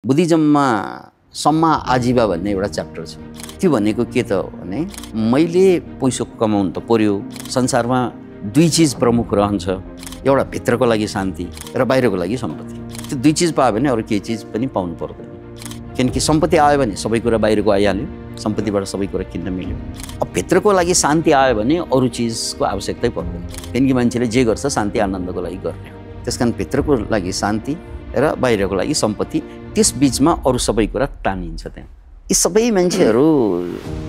बुद्धिज्ममा सम्मा आजीवा भन्ने एउटा च्याप्टर छ। त्यो भनेको के त भने मैले पैसा कमाउनु त पर्यो। संसारमा दुई चिज प्रमुख रहन्छ, एउटा भित्रको लागि शान्ति र बाहिरको लागि सम्पत्ति। त्यो दुई चिज पायो भने अरू केही चिज पनि पाउनु पर्दैन। किनकि सम्पत्ति आयो भने सबै कुरा बाहिरको आइहाल्यो, सम्पत्तिबाट सबै कुरा किन्न मिल्यो। अब भित्रको लागि शान्ति आयो भने अरू चिजको आवश्यकतै पर्दैन। किनकि मान्छेले जे गर्छ शान्ति आनन्दको लागि गर्ने हो। त्यसकारण भित्रको लागि शान्ति र बाहिरको लागि सम्पत्ति, त्यस बीचमा अरू सबै कुरा टानिन्छ। त्यहाँ यी सबै मान्छेहरू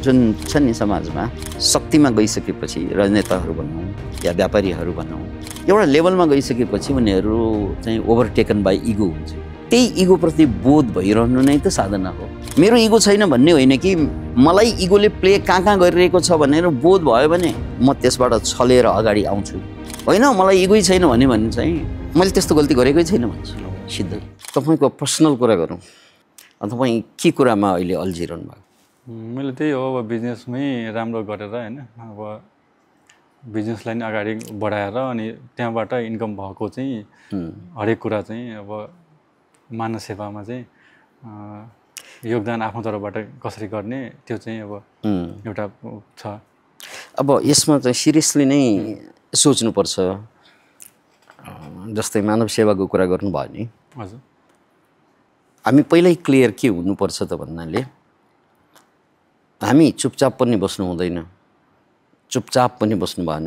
जुन छन् नि समाजमा, शक्तिमा गइसकेपछि राजनेताहरू भनौँ या व्यापारीहरू भनौँ, एउटा लेभलमा गइसकेपछि उनीहरू चाहिँ ओभरटेकन बाई इगो हुन्छ। त्यही इगोप्रति बोध भइरहनु नै त साधना हो। मेरो इगो छैन भन्ने होइन कि मलाई इगोले प्ले कहाँ गरिरहेको छ भनेर बोध भयो भने म त्यसबाट छलेर अगाडि आउँछु। होइन मलाई इगोै छैन भने चाहिँ मैले त्यस्तो गल्ती गरेकै छैन भन्छु सिधै। तपाईँको पर्सनल कुरा गरौँ, तपाईँ के कुरामा अहिले अल्झिरहनु भएको? मैले त्यही हो, अब बिजनेसमै राम्रो गरेर होइन, अब बिजनेसलाई नै अगाडि बढाएर अनि त्यहाँबाट इन्कम भएको चाहिँ हरेक कुरा चाहिँ अब मानव सेवामा चाहिँ योगदान आफ्नो तर्फबाट कसरी गर्ने त्यो चाहिँ अब एउटा छ। अब यसमा चाहिँ सिरियसली नै सोच्नुपर्छ। जस्तै मानव सेवाको कुरा गर्नुभयो नि, हजुर, हामी पहिल्यै क्लियर के हुनुपर्छ त भन्नाले हामी चुपचाप पनि बस्नु हुँदैन, चुपचाप पनि बस्नु भएन।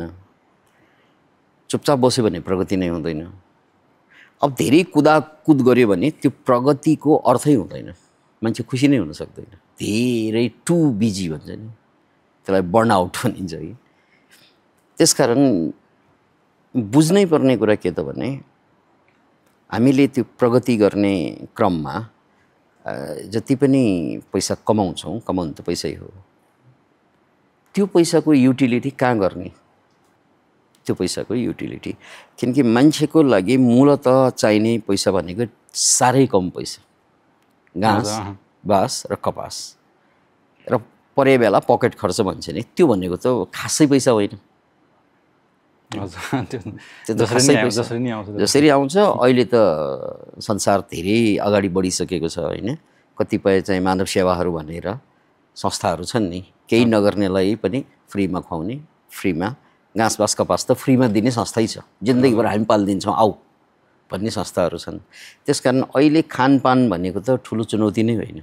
चुपचाप बस्यो भने प्रगति नै हुँदैन। अब धेरै कुदाकुद गऱ्यो भने त्यो प्रगतिको अर्थै हुँदैन, मान्छे खुसी नै हुन सक्दैन। धेरै टु बिजी भन्छ नि, त्यसलाई बर्नआउट भनिन्छ कि। त्यसकारण बुझ्नै पर्ने कुरा के त भने हामीले त्यो प्रगति गर्ने क्रममा जति पनि पैसा कमाउँछौँ, कमाउनु त पैसै हो, त्यो पैसाको युटिलिटी कहाँ गर्ने, त्यो पैसाको युटिलिटी। किनकि मान्छेको लागि मूलत चाहिने पैसा भनेको साह्रै कम पैसा, घाँस बाँस र कपास र परे बेला पकेट खर्च भन्छ नि, त्यो भनेको त खासै पैसा होइन। जसरी आउँछ। अहिले त संसार धेरै अगाडि बढिसकेको छ होइन। कतिपय चाहिँ मानव सेवाहरू भनेर संस्थाहरू छन् नि, केही नगर्नेलाई पनि फ्रीमा खुवाउने, फ्रीमा घाँस बाँस कपास त फ्रीमा दिने संस्थै छ। जिन्दगीभर हामी पालिदिन्छौँ आऊ भन्ने संस्थाहरू छन्। त्यसकारण अहिले खानपान भनेको त ठुलो चुनौती नै होइन।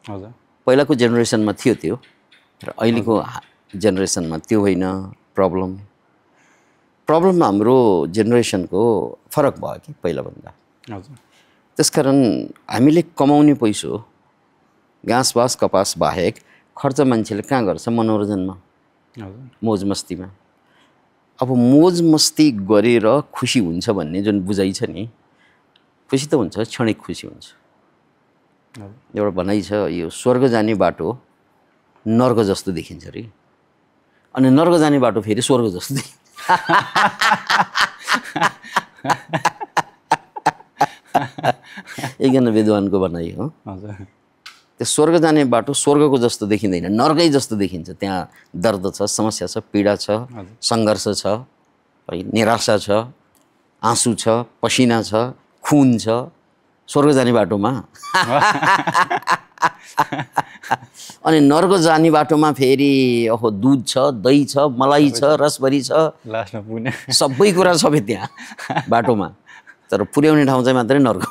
हजुर, पहिलाको जेनेरेसनमा थियो त्यो, र अहिलेको जेनेरेसनमा त्यो होइन। प्रब्लम हाम्रो जेनेरेसनको फरक भयो कि पहिलाभन्दा। हजुर, त्यसकारण हामीले कमाउने पैसो घाँस बाँस कपास बाहेक खर्च मान्छेले कहाँ गर्छ? मनोरञ्जनमा, मोज मस्तीमा। अब मोज मस्ती गरेर खुसी हुन्छ भन्ने जुन बुझाइ छ नि, खुसी त हुन्छ, क्षणिक खुसी हुन्छ। एउटा भनाइ छ, यो स्वर्ग जाने बाटो नर्क जस्तो देखिन्छ अरे, अनि नर्क जाने बाटो फेरि स्वर्ग जस्तो देखिन्छ। एकजना विद्वानको भनाइ हो। त्यो स्वर्ग जाने बाटो स्वर्गको जस्तो देखिँदैन, नर्कै जस्तो देखिन्छ। त्यहाँ दर्द छ, समस्या छ, पीडा छ, सङ्घर्ष छ, निराशा छ, आँसु छ, पसिना छ, खुन छ स्वर्ग जाने बाटोमा। अनि नर्क जाने बाटोमा फेरि ओहो दुध छ, दही छ, मलाई छ, रसभरी छ, लास्टमा पुग्ने सबै कुरा सबै त्यहाँ बाटोमा। तर पुर्याउने ठाउँ चाहिँ मात्रै नर्क।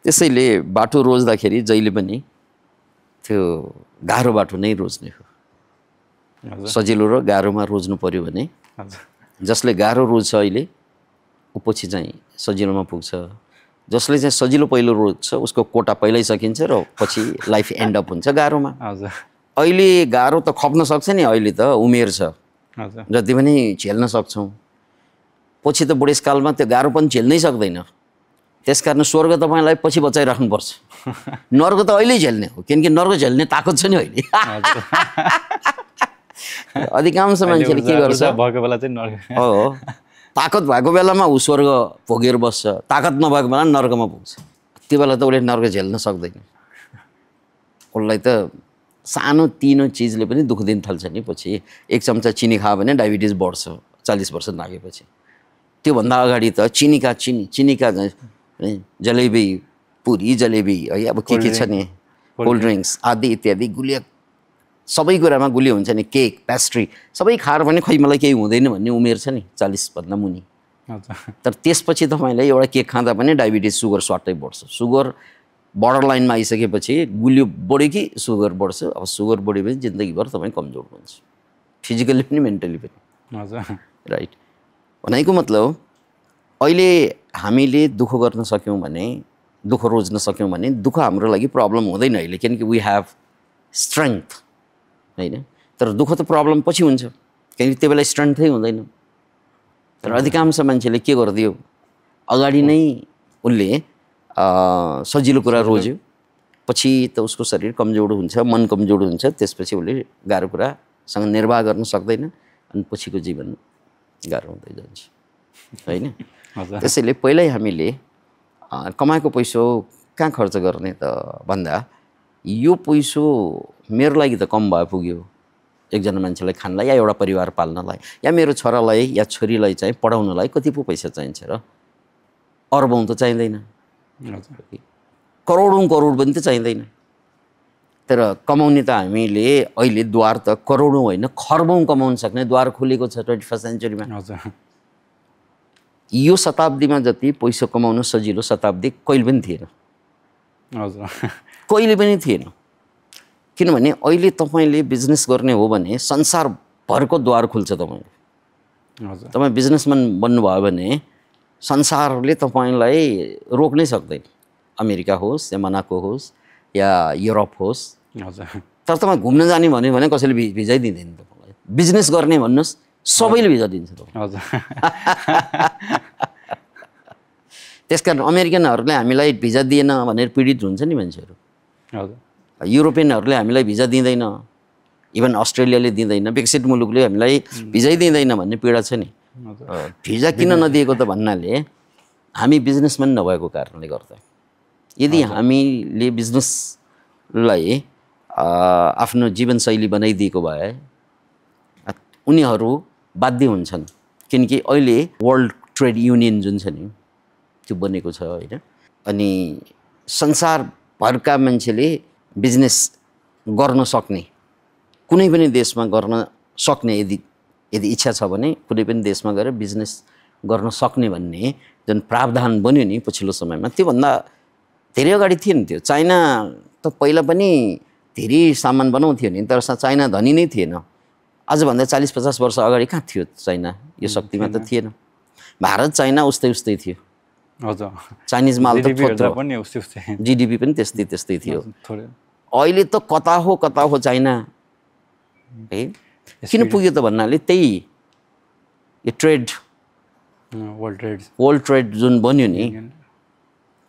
त्यसैले बाटो रोज्दाखेरि जहिले पनि त्यो गाह्रो बाटो नै रोज्ने हो। सजिलो र गाह्रोमा रोज्नु पर्यो भने जसले गाह्रो रोज्छ अहिले ऊ पछि चाहिँ सजिलोमा पुग्छ। जसले चाहिँ सजिलो पहिलो रोज्छ उसको कोटा पहिल्यै सकिन्छ र पछि लाइफ एन्ड अप हुन्छ गाह्रोमा। अहिले गाह्रो त खप्न सक्छ नि, अहिले त उमेर छ, जति पनि झेल्न सक्छौँ। पछि त बुढेसकालमा त्यो गाह्रो पनि झेल्नै सक्दैन। त्यसकारण स्वर्ग तपाईँलाई पछि बचाइराख्नुपर्छ। नर्क त अहिले झेल्ने हो, किनकि नर्क झेल्ने ताकत छ नि अहिले। अधिकांश मान्छेले के गर्छ भएको बेला चाहिँ नर्क हो, ताकत भएको बेलामा ऊ स्वर्ग भोगेर बस्छ, ताकत नभएको बेला नर्कमा पुग्छ। त्यो बेला त उसले नर्क झेल्न सक्दैन। उसलाई त सानो तिनो चिजले पनि दुःख दिन थाल्छ नि। पछि एक चम्चा चिनी खायो भने डायबिटिज बढ्छ 40 वर्ष नागेपछि। त्योभन्दा अगाडि त चिनीका जलेबी पुरी जलेबी है अब के छ नि कोल्ड ड्रिङ्क्स आदि इत्यादि गुलिया सबै कुरामा गुलियो हुन्छ नि केक पेस्ट्री सबै खाएर पनि खै मलाई केही हुँदैन भन्ने उमेर छ नि 40 भन्दा मुनि तर त्यसपछि तपाईँलाई एउटा केक खाँदा पनि डायबिटिज सुगर स्वाटै बढ्छ सुगर border लाइनमा आइसकेपछि गुलियो बढ्यो कि सुगर बढ्छ अब सुगर बढ्यो भने जिन्दगीभर तपाईँ कमजोर हुन्छ फिजिकली पनि मेन्टली पनि राइट भनेको मतलब अहिले हामीले दुःख गर्न सक्यौँ भने दुःख रोज्न सक्यौँ भने दुःख हाम्रो लागि प्रब्लम हुँदैन अहिले किनकि वी हेभ स्ट्रेङ्थ हैन तर दुःख त प्रब्लम पछि हुन्छ किनकि त्यो बेला स्ट्रेङ्थै हुँदैन तर अधिकांश मान्छेले के गरिदियो अगाडि नै उनले सजिलो कुरा रोज्यो पछि त उसको शरीर कमजोर हुन्छ मन कमजोर हुन्छ त्यसपछि उसले गाह्रो कुरासँग निर्वाह गर्न सक्दैन अनि पछिको जीवन गाह्रो हुँदै जान्छ हैन त्यसैले पहिल्यै हामीले कमाएको पैसो कहाँ खर्च गर्ने त भन्दा यो पैसो मेरो लागि त कम भए पुग्यो एकजना मान्छेलाई खानलाई या एउटा परिवार पाल्नलाई या मेरो छोरालाई या छोरीलाई चाहिँ पढाउनलाई कति पो पैसा चाहिन्छ र अरबौँ त चाहिँदैन करोडौँ करोड पनि त चाहिँदैन तर कमाउने त हामीले अहिले द्वार त करोडौँ होइन खर्बौँ कमाउन सक्ने द्वार खुलेको छ 21st सेन्चुरीमा यो शताब्दीमा जति पैसा कमाउन सजिलो शताब्दी कहिले पनि थिएन कहिले पनि थिएन किनभने अहिले तपाईँले बिजनेस गर्ने हो भने संसारभरको द्वार खुल्छ तपाईँले तपाईँ बिजनेसम्यान बन्नुभयो भने संसारले तपाईँलाई रोक्नै सक्दैन अमेरिका होस् या मनाको होस् या युरोप होस् तर तपाईँ घुम्न जाने भन्यो भने कसैले भिजै दिँदैन तपाईँलाई बिजनेस गर्ने भन्नुहोस् सबैले भिजा दिन्छ त्यसकारण अमेरिकनहरूले हामीलाई भिजा दिएन भनेर पीडित हुन्छ नि मान्छेहरू युरोपियनहरूले हामीलाई भिजा दिँदैन इभन अस्ट्रेलियाले दिँदैन विकसित मुलुकले हामीलाई भिजै दिँदैन भन्ने पीडा छ नि भिजा किन नदिएको त भन्नाले हामी बिजनेसम्यान नभएको कारणले गर्दा यदि हामीले बिजनेसलाई आफ्नो जीवनशैली बनाइदिएको भए उनीहरू बाध्य हुन्छन् किनकि अहिले वर्ल्ड ट्रेड युनियन जुन छ नि त्यो बनेको छ हैन अनि संसारभरका मान्छेले बिजनेस गर्न सक्ने कुनै पनि देशमा गर्न सक्ने यदि इच्छा छ भने कुनै पनि देशमा गएर बिजनेस गर्न सक्ने भन्ने जुन प्रावधान बन्यो नि पछिल्लो समयमा त्योभन्दा धेरै अगाडि थिएन त्यो चाइना त पहिला पनि धेरै सामान बनाउँथ्यो नि तर चाइना धनी नै थिएन आजभन्दा 40-50 वर्ष अगाडि कहाँ थियो चाइना यो शक्तिमा त थिएन भारत चाइना उस्तै थियो हजुर चाइनिज माल त पनि उस्तै जीडीपी पनि त्यस्तै थियो अहिले त कता हो चाइना है किन पुग्यो त भन्नाले त्यही यो ट्रेड वर्ल्ड ट्रेड जुन बन्यो नि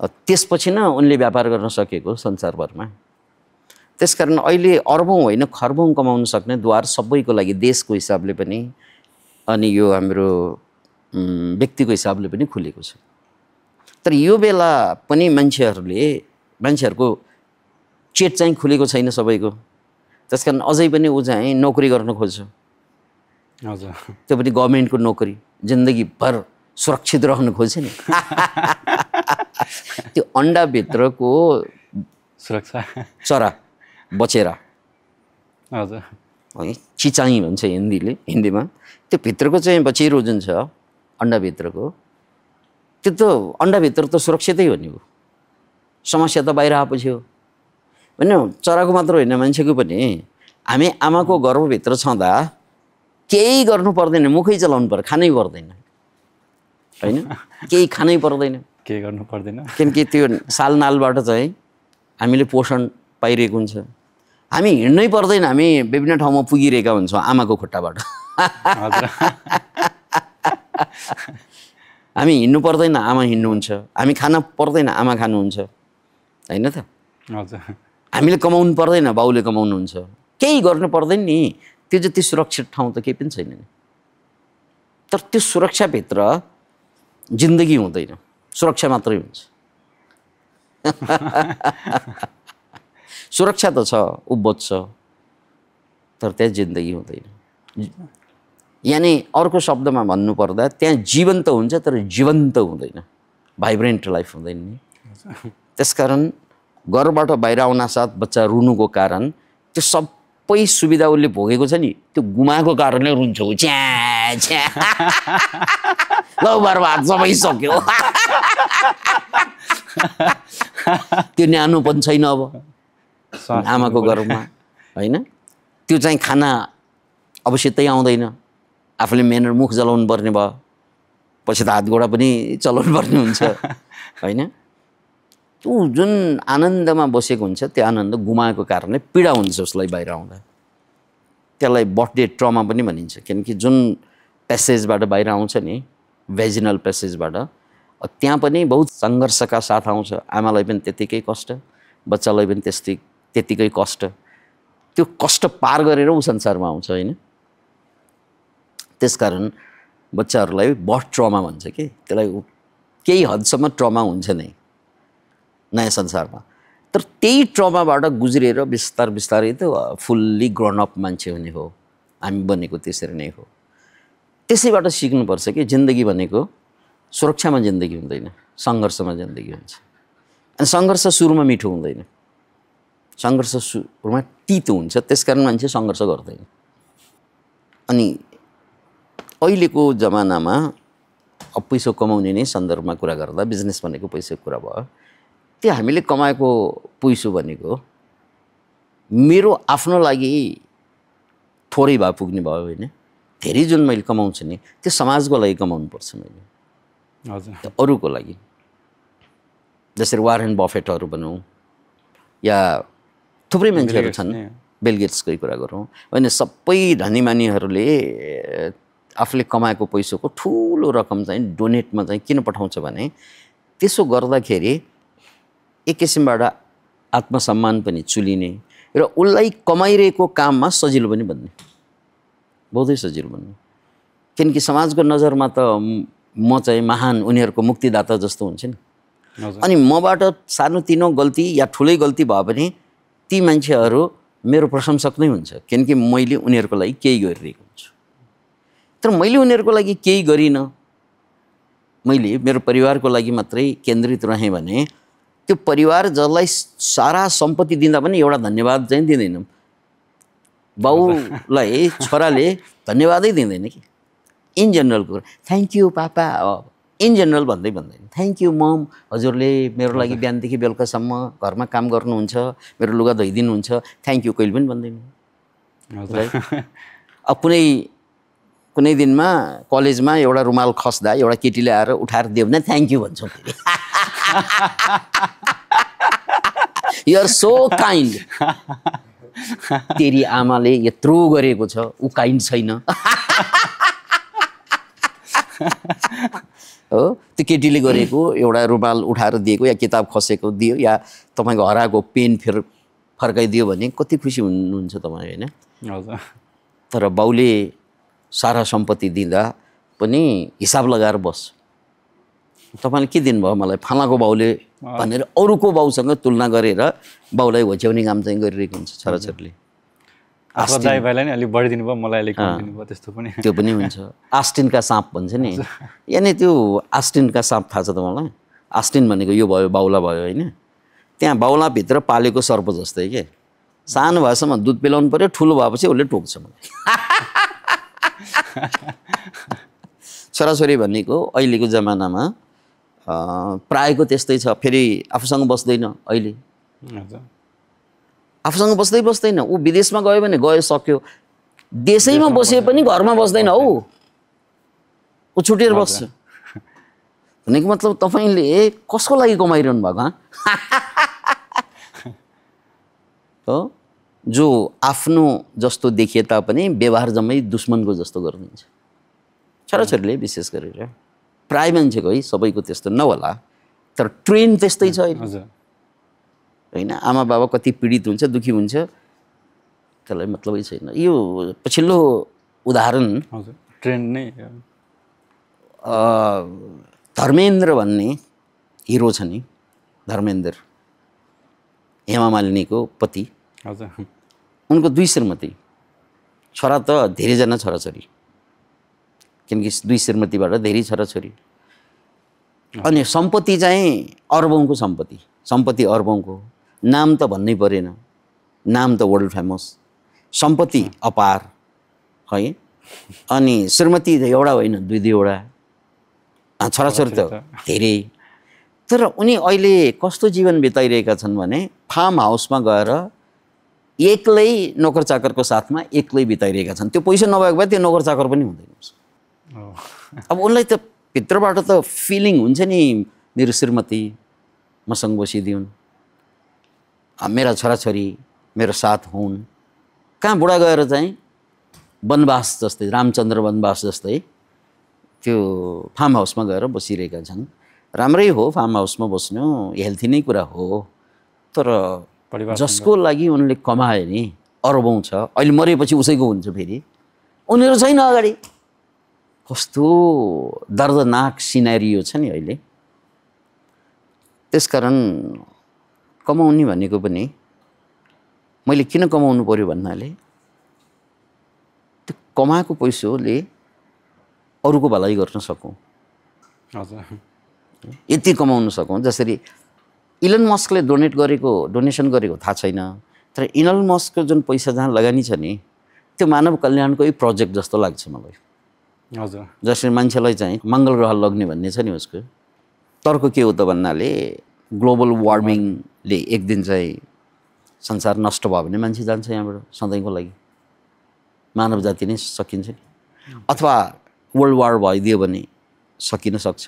त्यसपछि न उनले व्यापार गर्न सकेको संसारभरमा त्यसकारण अहिले अरबौँ होइन खर्बौँ कमाउन सक्ने द्वार सबैको लागि देशको हिसाबले पनि अनि यो हाम्रो व्यक्तिको हिसाबले पनि खुलेको छ तर यो बेला पनि मान्छेहरूको चेट चाहिँ खुलेको छैन सबैको त्यसकारण अझै पनि ऊ चाहिँ नोकरी गर्न खोज्छ हजुर त्यो पनि गभर्मेन्टको नोकरी जिन्दगीभर सुरक्षित रहन खोज्छ नि त्यो अन्डाभित्रको सुरक्षा चरा बचेर हजुर है चिचाई भन्छ हिन्दीमा त्यो भित्रको चाहिँ बचेरो जुन छ अन्डाभित्रको त्यो त अन्डाभित्र त सुरक्षितै हो नि समस्या त बाहिर आएपछि हो होइन चराको मात्र होइन मान्छेको पनि हामी आमाको गर्भभित्र छँदा केही गर्नु पर्दैन मुखै चलाउनु पर्छ खानै पर्दैन होइन केही खानै पर्दैन केही गर्नु पर्दैन किनकि त्यो सालनालबाट चाहिँ हामीले पोषण पाइरहेको हुन्छ हामी हिँड्नै पर्दैन हामी विभिन्न ठाउँमा पुगिरहेका हुन्छौँ आमाको खुट्टाबाट हामी हिँड्नु पर्दैन आमा हिँड्नुहुन्छ हामी खान पर्दैन आमा खानुहुन्छ होइन त हजुर हामीले कमाउनु पर्दैन बाउले कमाउनुहुन्छ केही गर्नु पर्दैन नि त्यो जति सुरक्षित ठाउँ त केही पनि छैन नि तर त्यो सुरक्षाभित्र जिन्दगी हुँदैन सुरक्षा मात्रै हुन्छ सुरक्षा त छ ऊ बच्छ तर त्यहाँ जिन्दगी हुँदैन यानी अर्को शब्दमा भन्नुपर्दा त्यहाँ जीवन्त हुन्छ तर जीवन्त हुँदैन, भाइब्रेन्ट लाइफ हुँदैन नि। त्यसकारण घरबाट बाहिर आउन साथ बच्चा रुनुको कारण त्यो सबै सुविधा उसले भोगेको छ नि, त्यो गुमाएको कारणले रुन्छ ऊ, च्या च्या ल बर्बाद सबै सक्यो। त्यो न्यानोपन छैन अब आमाको गर्भमा, होइन? त्यो चाहिँ खाना अवश्यतै आउँदैन, आफूले मेन मुख जलाउनु पर्ने भयो, पछि त हात गोडा पनि चलाउनु पर्ने हुन्छ, होइन? त्यो जुन आनन्दमा बसेको हुन्छ त्यो आनन्द गुमाएको कारणले पीडा हुन्छ उसलाई बाहिर आउँदा। त्यसलाई बर्थडे ट्रमा पनि भनिन्छ, किनकि जुन प्यासेजबाट बाहिर आउँछ नि, भेजिनल प्यासेजबाट, त्यहाँ पनि बहुत सङ्घर्षका साथ आउँछ। आमालाई पनि त्यत्तिकै कष्ट, बच्चालाई पनि त्यत्तिकै कष्ट। त्यो कष्ट पार गरेर ऊ संसारमा आउँछ, होइन? त्यसकारण बच्चाहरूलाई बर्थ ट्रमा भन्छ कि, त्यसलाई केही हदसम्म ट्रमा हुन्छ नै नयाँ संसारमा। तर त्यही ट्रमाबाट गुज्रिएर बिस्तार बिस्तारै त फुल्ली ग्रोन अप मान्छे हुने हो। हामी बनेको त्यसरी नै हो। त्यसैबाट सिक्नुपर्छ कि जिन्दगी भनेको सुरक्षामा जिन्दगी हुँदैन, सङ्घर्षमा जिन्दगी हुन्छ। अनि सङ्घर्ष सुरुमा मिठो हुँदैन, सङ्घर्ष सुरुमा तितो हुन्छ, त्यसकारण मान्छे सङ्घर्ष गर्दैन। अनि अहिलेको जमानामा अब पैसा कमाउने नै सन्दर्भमा कुरा गर्दा बिजनेस भनेको पैसाको कुरा भयो। त्यो हामीले कमाएको पैसा भनेको मेरो आफ्नो लागि थोरै भए पुग्ने भयो होइन, धेरै जुन मैले कमाउँछु नि त्यो समाजको लागि कमाउनु पर्छ मैले, हजुर, अरूको लागि। जसरी वारेन बफेटहरू भनौँ या थुप्रै मान्छेहरू छन्, बिल गेट्सकै कुरा गरौँ, होइन? सबै धनीमानीहरूले आफूले कमाएको पैसाको ठुलो रकम चाहिँ डोनेटमा चाहिँ किन पठाउँछ भने त्यसो गर्दाखेरि एक किसिमबाट आत्मसम्मान पनि चुलिने र उसलाई कमाइरहेको काममा सजिलो पनि बन्ने, बहुतै सजिलो बन्ने। किनकि समाजको नजरमा त म चाहिँ महान, उनीहरूको मुक्तिदाता जस्तो हुन्छ नि। अनि मबाट सानोतिनो गल्ती या ठुलै गल्ती भयो भने ती मान्छेहरू मेरो प्रशंसक नै हुन्छ, किनकि मैले उनीहरूको लागि केही गरिरहेको हुन्छु। तर मैले उनीहरूको लागि केही गरिनँ, मैले मेरो परिवारको लागि मात्रै केन्द्रित रहेँ भने त्यो परिवार जसलाई सारा सम्पत्ति दिँदा पनि एउटा धन्यवाद चाहिँ दिँदैन। बाउलाई छोराले धन्यवादै दिँदैन कि, इन जेनरल कुरा, thank you papa, in general भन्दैन थ्याङ्क यू मम, हजुरले मेरो लागि बिहानदेखि बेलुकासम्म घरमा काम गर्नुहुन्छ, मेरो लुगा धोइदिनुहुन्छ, थ्याङ्क यू कहिले पनि भन्दैन। अब कुनै दिनमा कलेजमा एउटा रुमाल खस्दा एउटा केटीले आएर उठाएर दियो भने थ्याङ्क यू भन्छौँ फेरि। You are so kind. तेरी आमाले यत्रो गरेको छ, ऊ काइन्ड छैन। हो, त्यो केटीले गरेको एउटा रुमाल उठाएर दिएको या किताब खसेको दियो या तपाईँको हराएको पेन फर्काइदियो भने कति खुसी हुनुहुन्छ तपाईँ, होइन? तर बाउले सारा सम्पत्ति दिँदा पनि हिसाब लगाएर बस, तपाईँले के दिनुभयो मलाई, फलाको बाउले भनेर अरूको बाउसँग तुलना गरेर बाउलाई होच्याउने काम चाहिँ गरिरहेको हुन्छ छोराछोरीले। दाइ भाइलाई नि अलिक बढी दिनुभयो, मलाई अलिक कम दिनुभयो, त्यस्तो पनि त्यो पनि हुन्छ। आस्टिनका साँप भन्छ नि, यानि त्यो आस्टिनका साँप थाहा छ तपाईँलाई? आस्टिन भनेको यो भयो, बाउला भयो, होइन? त्यहाँ बाउलाभित्र पालेको सर्प जस्तै के, सानो भएसम्म दुध पिलाउनु पऱ्यो, ठुलो भएपछि उसले टोक्छ मलाई। छोराछोरी भनेको अहिलेको जमानामा प्रायको त्यस्तै छ। फेरि आफूसँग बस्दैन, अहिले आफूसँग बस्दैन, ऊ विदेशमा गयो भने गयो, सक्यो। देशैमा बसे पनि घरमा बस्दैन हौ, ऊ छुटेर बस्छ। भनेको मतलब तपाईँले कसको लागि कमाइरहनु भएको? हो, जो आफ्नो जस्तो देखिए तापनि व्यवहार जम्मै दुश्मनको जस्तो गरिदिन्छ छोराछोरीले, विशेष गरेर। प्राय मान्छेको है, सबैको त्यस्तो नहोला, तर ट्रेन त्यस्तै छ होइन? आमा बाबा कति पीडित हुन्छ, दुखी हुन्छ, त्यसलाई मतलबै छैन। यो पछिल्लो उदाहरण ट्रेन नै, धर्मेन्द्र भन्ने हिरो छ नि, धर्मेन्द्र, हेमा मालिनीको पति, उनको 2 श्रीमती, छोरा त धेरैजना छोराछोरी, किनकि 2 श्रीमतीबाट धेरै छोराछोरी। अनि सम्पत्ति चाहिँ अर्बौँको सम्पत्ति अर्बौँको। नाम त भन्नै परेन, नाम त वर्ल्ड फेमस, सम्पत्ति अपार है। अनि श्रीमती एउटा होइन 2-2वटा, छोराछोरी त धेरै। तर उनी अहिले कस्तो जीवन बिताइरहेका छन् भने फार्म हाउसमा गएर एक्लै नोकर चाकरको साथमा एक्लै बिताइरहेका छन्। त्यो पैसा नभएको भए त्यो नोकर चाकर पनि हुँदैन। अब उनलाई त भित्रबाट त फिलिङ हुन्छ नि, मेरो श्रीमती मसँग बसिदिउन्, मेरा छोराछोरी मेरो साथ हुन्। कहाँ बुढा गएर चाहिँ वनवास जस्तै, रामचन्द्र वनवास जस्तै त्यो फार्म हाउसमा गएर बसिरहेका छन्। राम्रै हो फार्म हाउसमा बस्नु, हेल्थी नै कुरा हो। तर जसको लागि उनले कमाए नि अरबौँ छ, अहिले मरेपछि उसैको हुन्छ फेरि, उनीहरू छैन अगाडि। कस्तो दर्दनाक सिनेरियो छ नि अहिले। त्यसकारण कमाउने भनेको पनि मैले किन कमाउनु पर्यो भन्नाले त्यो कमाएको पैसोले अरूको भलाइ गर्न सकौँ। यति कमाउन सकौँ। जसरी इलन मस्कले डोनेसन गरेको थाहा छैन, तर इलन मस्कको जुन पैसा जहाँ लगानी छ नि त्यो मानव कल्याणकै प्रोजेक्ट जस्तो लाग्छ मलाई। हजुर, जसरी मान्छेलाई चाहिँ मङ्गल ग्रह लग्ने भन्ने छ नि उसको तर्क के हो त भन्नाले ग्लोबल वार्मिङले एक दिन चाहिँ संसार नष्ट भयो भने मान्छे जान्छ यहाँबाट सधैँको लागि, मानव जाति नै सकिन्छ नि। अथवा वर्ल्ड वार भइदियो भने सकिन सक्छ।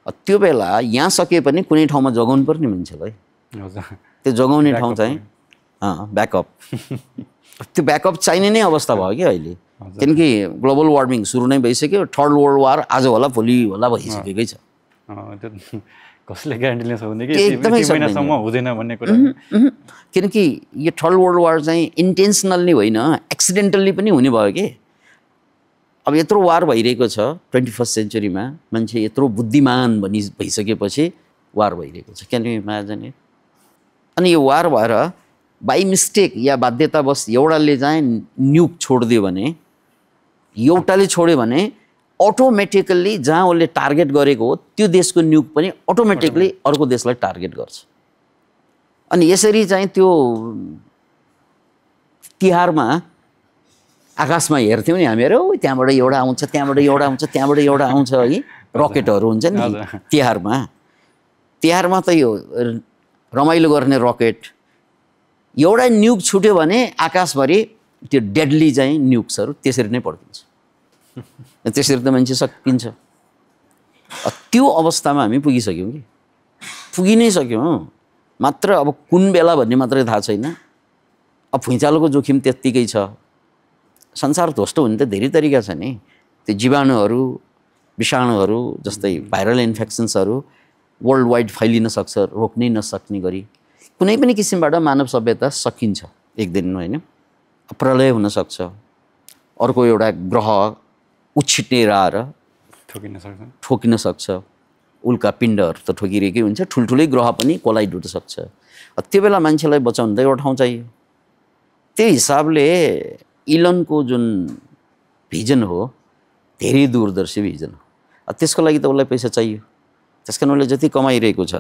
त्यो बेला यहाँ सके पनि कुनै ठाउँमा जगाउनु पर्ने मान्छेलाई। त्यो जगाउने ठाउँ चाहिँ ब्याकअप। त्यो ब्याकअप चाहिने नै अवस्था भयो कि अहिले, किनकि ग्लोबल वार्मिङ सुरु नै भइसक्यो। थर्ड वर्ल्ड वार आज होला भोलि होला भइसकेकै छ। कसले ग्यारेन्टी लिन्छ भने कि एकदमै महिनासम्म हुँदैन भन्ने कुरा। किनकि यो थर्ड वर्ल्ड वार चाहिँ इन्टेन्सनल्ली होइन, एक्सिडेन्टल्ली पनि हुने भयो कि। अब यत्रो वार भइरहेको छ 21st सेन्चुरीमा, मान्छे यत्रो बुद्धिमान भइसकेपछि वार भइरहेको छ। Can you imagine it? अनि यो वार भएर बाई मिस्टेक या बाध्यतावश एउटाले चाहिँ न्युक छोडिदियो भने, एउटाले छोड्यो भने अटोमेटिकल्ली जहाँ उसले टार्गेट गरेको हो त्यो देशको न्युक पनि अटोमेटिकली अर्को देशलाई टार्गेट गर्छ। अनि यसरी चाहिँ त्यो तिहारमा आकाशमा हेर्थ्यौँ नि हामीहरू, त्यहाँबाट एउटा आउँछ, त्यहाँबाट एउटा आउँछ, त्यहाँबाट एउटा आउँछ है, रकेटहरू हुन्छ नि तिहारमा त यो रमाइलो गर्ने रकेट। एउटा न्युक छुट्यो भने आकाशभरि त्यो डेडली चाहिँ न्युक्सहरू त्यसरी नै पड्किन्छ। त्यसरी त मान्छे सकिन्छ। त्यो अवस्थामा हामी पुगिसक्यौँ कि, पुगि नै सक्यौँ। मात्र अब कुन बेला भन्ने मात्रै थाहा छैन। अब भुइँचालोको जोखिम त्यत्तिकै छ। संसार ध्वस्त हुने त धेरै तरिका छ नि। त्यो जीवाणुहरू, विषाणुहरू जस्तै भाइरल इन्फेक्सन्सहरू वर्ल्ड वाइड फैलिन सक्छ, रोक्नै नसक्ने गरी। कुनै पनि किसिमबाट मानव सभ्यता सकिन्छ एक दिन, होइन? प्रलय हुनसक्छ, अर्को एउटा ग्रह उछिटेर आएर ठोकिन सक्छ। उल्का पिण्डहरू त ठोकिरहेकै हुन्छ, ठुल्ठुलै ग्रह पनि कोलाइड हुन सक्छ। त्यो बेला मान्छेलाई बचाउनु त एउटा ठाउँ चाहियो। त्यो हिसाबले इलनको जुन भिजन हो धेरै दूरदर्शी भिजन हो। त्यसको लागि त उसलाई पैसा चाहियो। त्यस कारण उसले जति कमाइरहेको छ,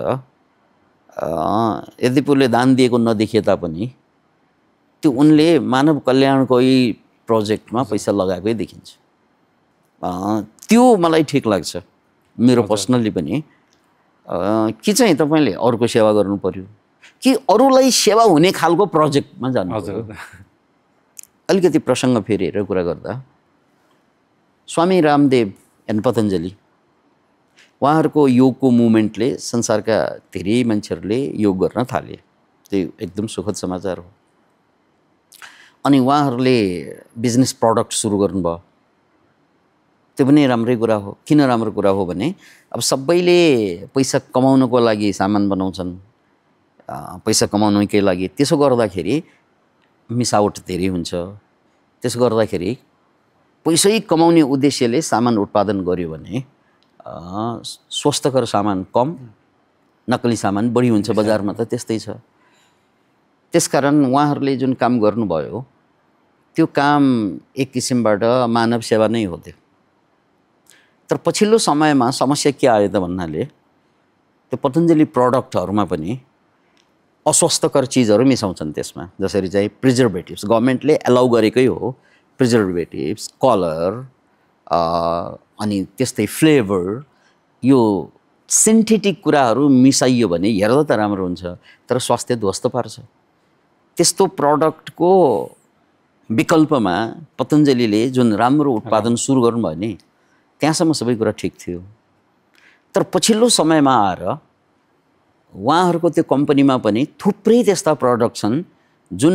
यद्यपि उसले दान दिएको नदेखिए तापनि त्यो उनले मानव कल्याणकै प्रोजेक्टमा पैसा लगाएकै देखिन्छ। त्यो मलाई ठिक लाग्छ मेरो पर्सनल्ली पनि। कि चाहिँ तपाईँले अरूको सेवा गर्नु पर्यो कि अरूलाई सेवा हुने खालको प्रोजेक्टमा जानु पर्यो? अलिकति प्रसङ्ग फेरेर कुरा गर्दा स्वामी रामदेव एन्ड पतञ्जली उहाँहरूको योगको मुभमेन्टले संसारका धेरै मान्छेहरूले योग गर्न थाले। त्यो एकदम सुखद समाचार हो। अनि उहाँहरूले बिजनेस प्रडक्ट सुरु गर्नुभयो। त्यो पनि राम्रै कुरा हो। किन राम्रो कुरा हो भने अब सबैले पैसा कमाउनको लागि सामान बनाउँछन्, पैसा कमाउनकै लागि। त्यसो गर्दाखेरि मिसावट धेरै हुन्छ। त्यसो गर्दाखेरि पैसै कमाउने उद्देश्यले सामान उत्पादन गर्यो भने स्वस्थकर सामान कम, नक्कली सामान बढी हुन्छ बजारमा। त त्यस्तै छ। त्यसकारण उहाँहरूले जुन काम गर्नुभयो त्यो काम एक किसिमबाट मानव सेवा नै हो। त्यो तर पछिल्लो समयमा समस्या के आयो त भन्नाले त्यो पतञ्जली प्रडक्टहरूमा पनि अस्वस्थकर चिजहरू मिसाउँछन् त्यसमा। जसरी चाहिँ प्रिजर्भेटिभ्स गभर्मेन्टले एलाउ गरेकै हो, प्रिजर्भेटिभ्स, कलर अनि त्यस्तै फ्लेभर, यो सिन्थेटिक कुराहरू मिसाइयो भने हेर्दा त राम्रो हुन्छ तर स्वास्थ्य ध्वस्त पार्छ। त्यस्तो प्रडक्टको विकल्पमा पतञ्जलीले जुन राम्रो उत्पादन सुरु गर्नुभयो नि त्यहाँसम्म सबै कुरा ठिक थियो। तर पछिल्लो समयमा आएर उहाँहरूको त्यो कम्पनीमा पनि थुप्रै त्यस्ता प्रडक्ट छन् जुन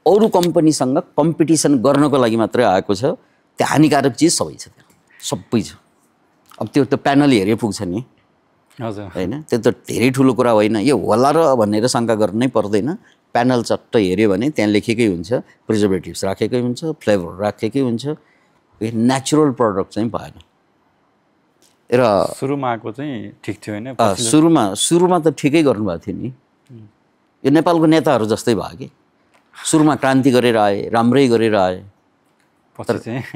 अरू कम्पनीसँग कम्पिटिसन गर्नको लागि मात्रै आएको छ। त्यो हानिकारक चिज सबै छ, त्यहाँ सबै छ। अब त्यो त प्यानल हेरे पुग्छ नि, हजुर होइन? त्यो त धेरै ठुलो कुरा होइन, यो होला र भनेर शङ्का गर्नै पर्दैन। प्यानल चट्ट हेऱ्यो भने त्यहाँ लेखेकै हुन्छ, प्रिजर्भेटिभ्स राखेकै हुन्छ, फ्लेभर राखेकै हुन्छ। यो नेचुरल प्रडक्ट चाहिँ भएन। र सुरुमा आएको चाहिँ ठिक थियो होइन? सुरुमा त ठिकै गर्नुभएको थियो नि। यो नेपालको नेताहरू जस्तै भयो कि सुरुमा क्रान्ति गरेर आए, राम्रै गरेर आए,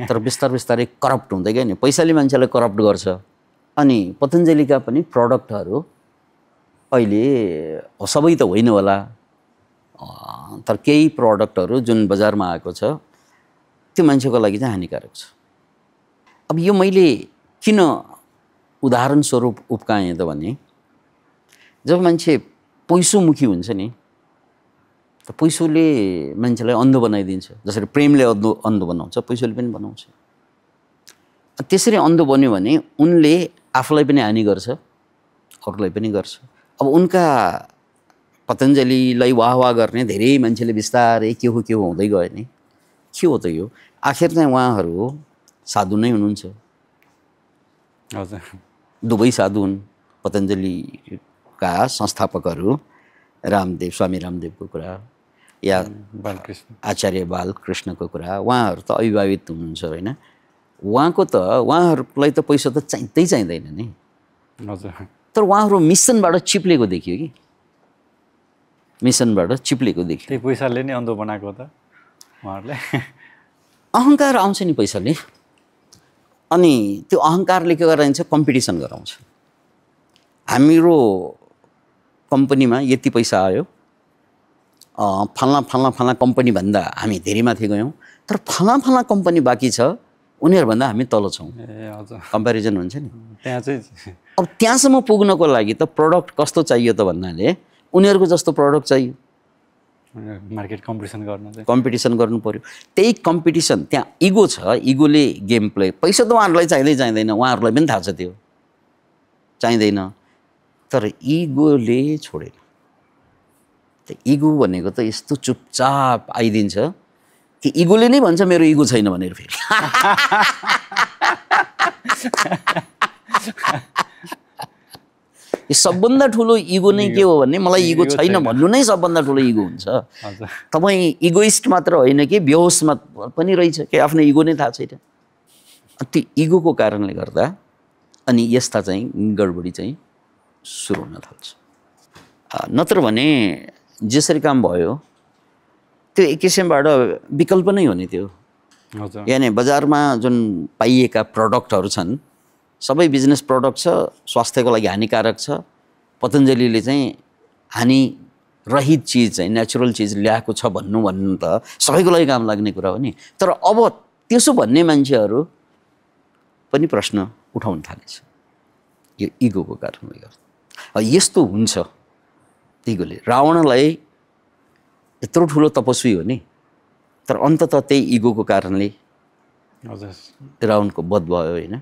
तर बिस्तारै करप्ट हुँदै गयो नि। पैसाले मान्छेलाई करप्ट गर्छ। अनि पतञ्जलीका पनि प्रडक्टहरू अहिले सबै त होइन होला, तर केही प्रडक्टहरू जुन बजारमा आएको छ त्यो मान्छेको लागि चाहिँ हानिकारक छ। अब यो मैले किन उदाहरण स्वरूप उप्काएँ त भने जब मान्छे पैसोमुखी हुन्छ नि त पैसोले मान्छेलाई अन्ध बनाइदिन्छ। जसरी प्रेमले अन्ध बनाउँछ, पैसोले पनि बनाउँछ। त्यसरी अन्ध बन्यो भने उनले आफूलाई पनि हानि गर्छ, अरूलाई पनि गर्छ। अब उनका पतञ्जलीलाई वाह गर्ने धेरै मान्छेले बिस्तारै के हो हुँदै गयो नि। के हो त यो? आखिर चाहिँ उहाँहरू साधु नै हुनुहुन्छ। हजुर, दुवै साधु हुन्। पतञ्जलीका संस्थापकहरू रामदेव, स्वामी रामदेवको कुरा या आचार्य बालकृष्णको कुरा, उहाँहरू त अविवाहित हुनुहुन्छ होइन? उहाँहरूलाई त पैसा त चाहिँदैन नि। हजुर, तर उहाँहरू मिसनबाट चिप्लेको देखियो कि, मिसनबाट चिप्लेको देखियो। त्यही पैसाले नै अन्धो बनाएको त उहाँहरूले। अहङ्कार आउँछ नि पैसाले, अनि त्यो अहङ्कारले के गराइन्छ? कम्पिटिसन गराउँछ। हाम्रो कम्पनीमा यति पैसा आयो, फल्ना कम्पनीभन्दा हामी धेरै माथि गयौँ, तर फल्ना कम्पनी बाँकी छ, उनीहरूभन्दा हामी तल छौँ। कम्पेरिजन हुन्छ नि त्यहाँ चाहिँ। अब त्यहाँसम्म पुग्नको लागि त प्रडक्ट कस्तो चाहियो त भन्नाले उनीहरूको जस्तो प्रडक्ट चाहियो। मार्केट कम्पिटिसन गर्नु पर्यो। त्यही कम्पिटिसन त्यहाँ इगो छ, इगोले गेम प्ले। पैसा त उहाँहरूलाई चाहिँदैन, उहाँहरूलाई पनि थाहा छ त्यो चाहिँदैन, तर इगोले छोडेन। त्यो इगो भनेको त यस्तो चुपचाप आइदिन्छ कि इगोले नै भन्छ मेरो इगो छैन भनेर फेरि। सबभन्दा ठुलो इगो नै के हो भने मलाई इगो छैन भन्नु नै सबभन्दा ठुलो इगो हुन्छ। तपाईँ इगोइस्ट मात्र होइन कि बेहोसमा पनि रहेछ कि आफ्नो इगो नै थाहा छैन। त्यो इगोको कारणले गर्दा अनि यस्ता चाहिँ गडबडी चाहिँ सुरु हुन थाल्छ। नत्र भने जसरी काम भयो त्यो एक किसिमबाट विकल्प नै हो नि त्यो। यानि बजारमा जुन पाइएका प्रडक्टहरू छन् सबै बिजनेस प्रडक्ट छ, स्वास्थ्यको लागि हानिकारक छ। पतञ्जलीले चाहिँ हानि रहित चिज चाहिँ नेचुरल चिज ल्याएको छ भन्नु त सबैको लागि काम लाग्ने कुरा हो नि। तर अब त्यसो भन्ने मान्छेहरू पनि प्रश्न उठाउन थालेछ यो इगोको कारणले गर्दा। यस्तो हुन्छ इगोले। रावणलाई यत्रो ठुलो तपस्वी हो नि, तर अन्ततः त्यही इगोको कारणले रावणको वध भयो होइन।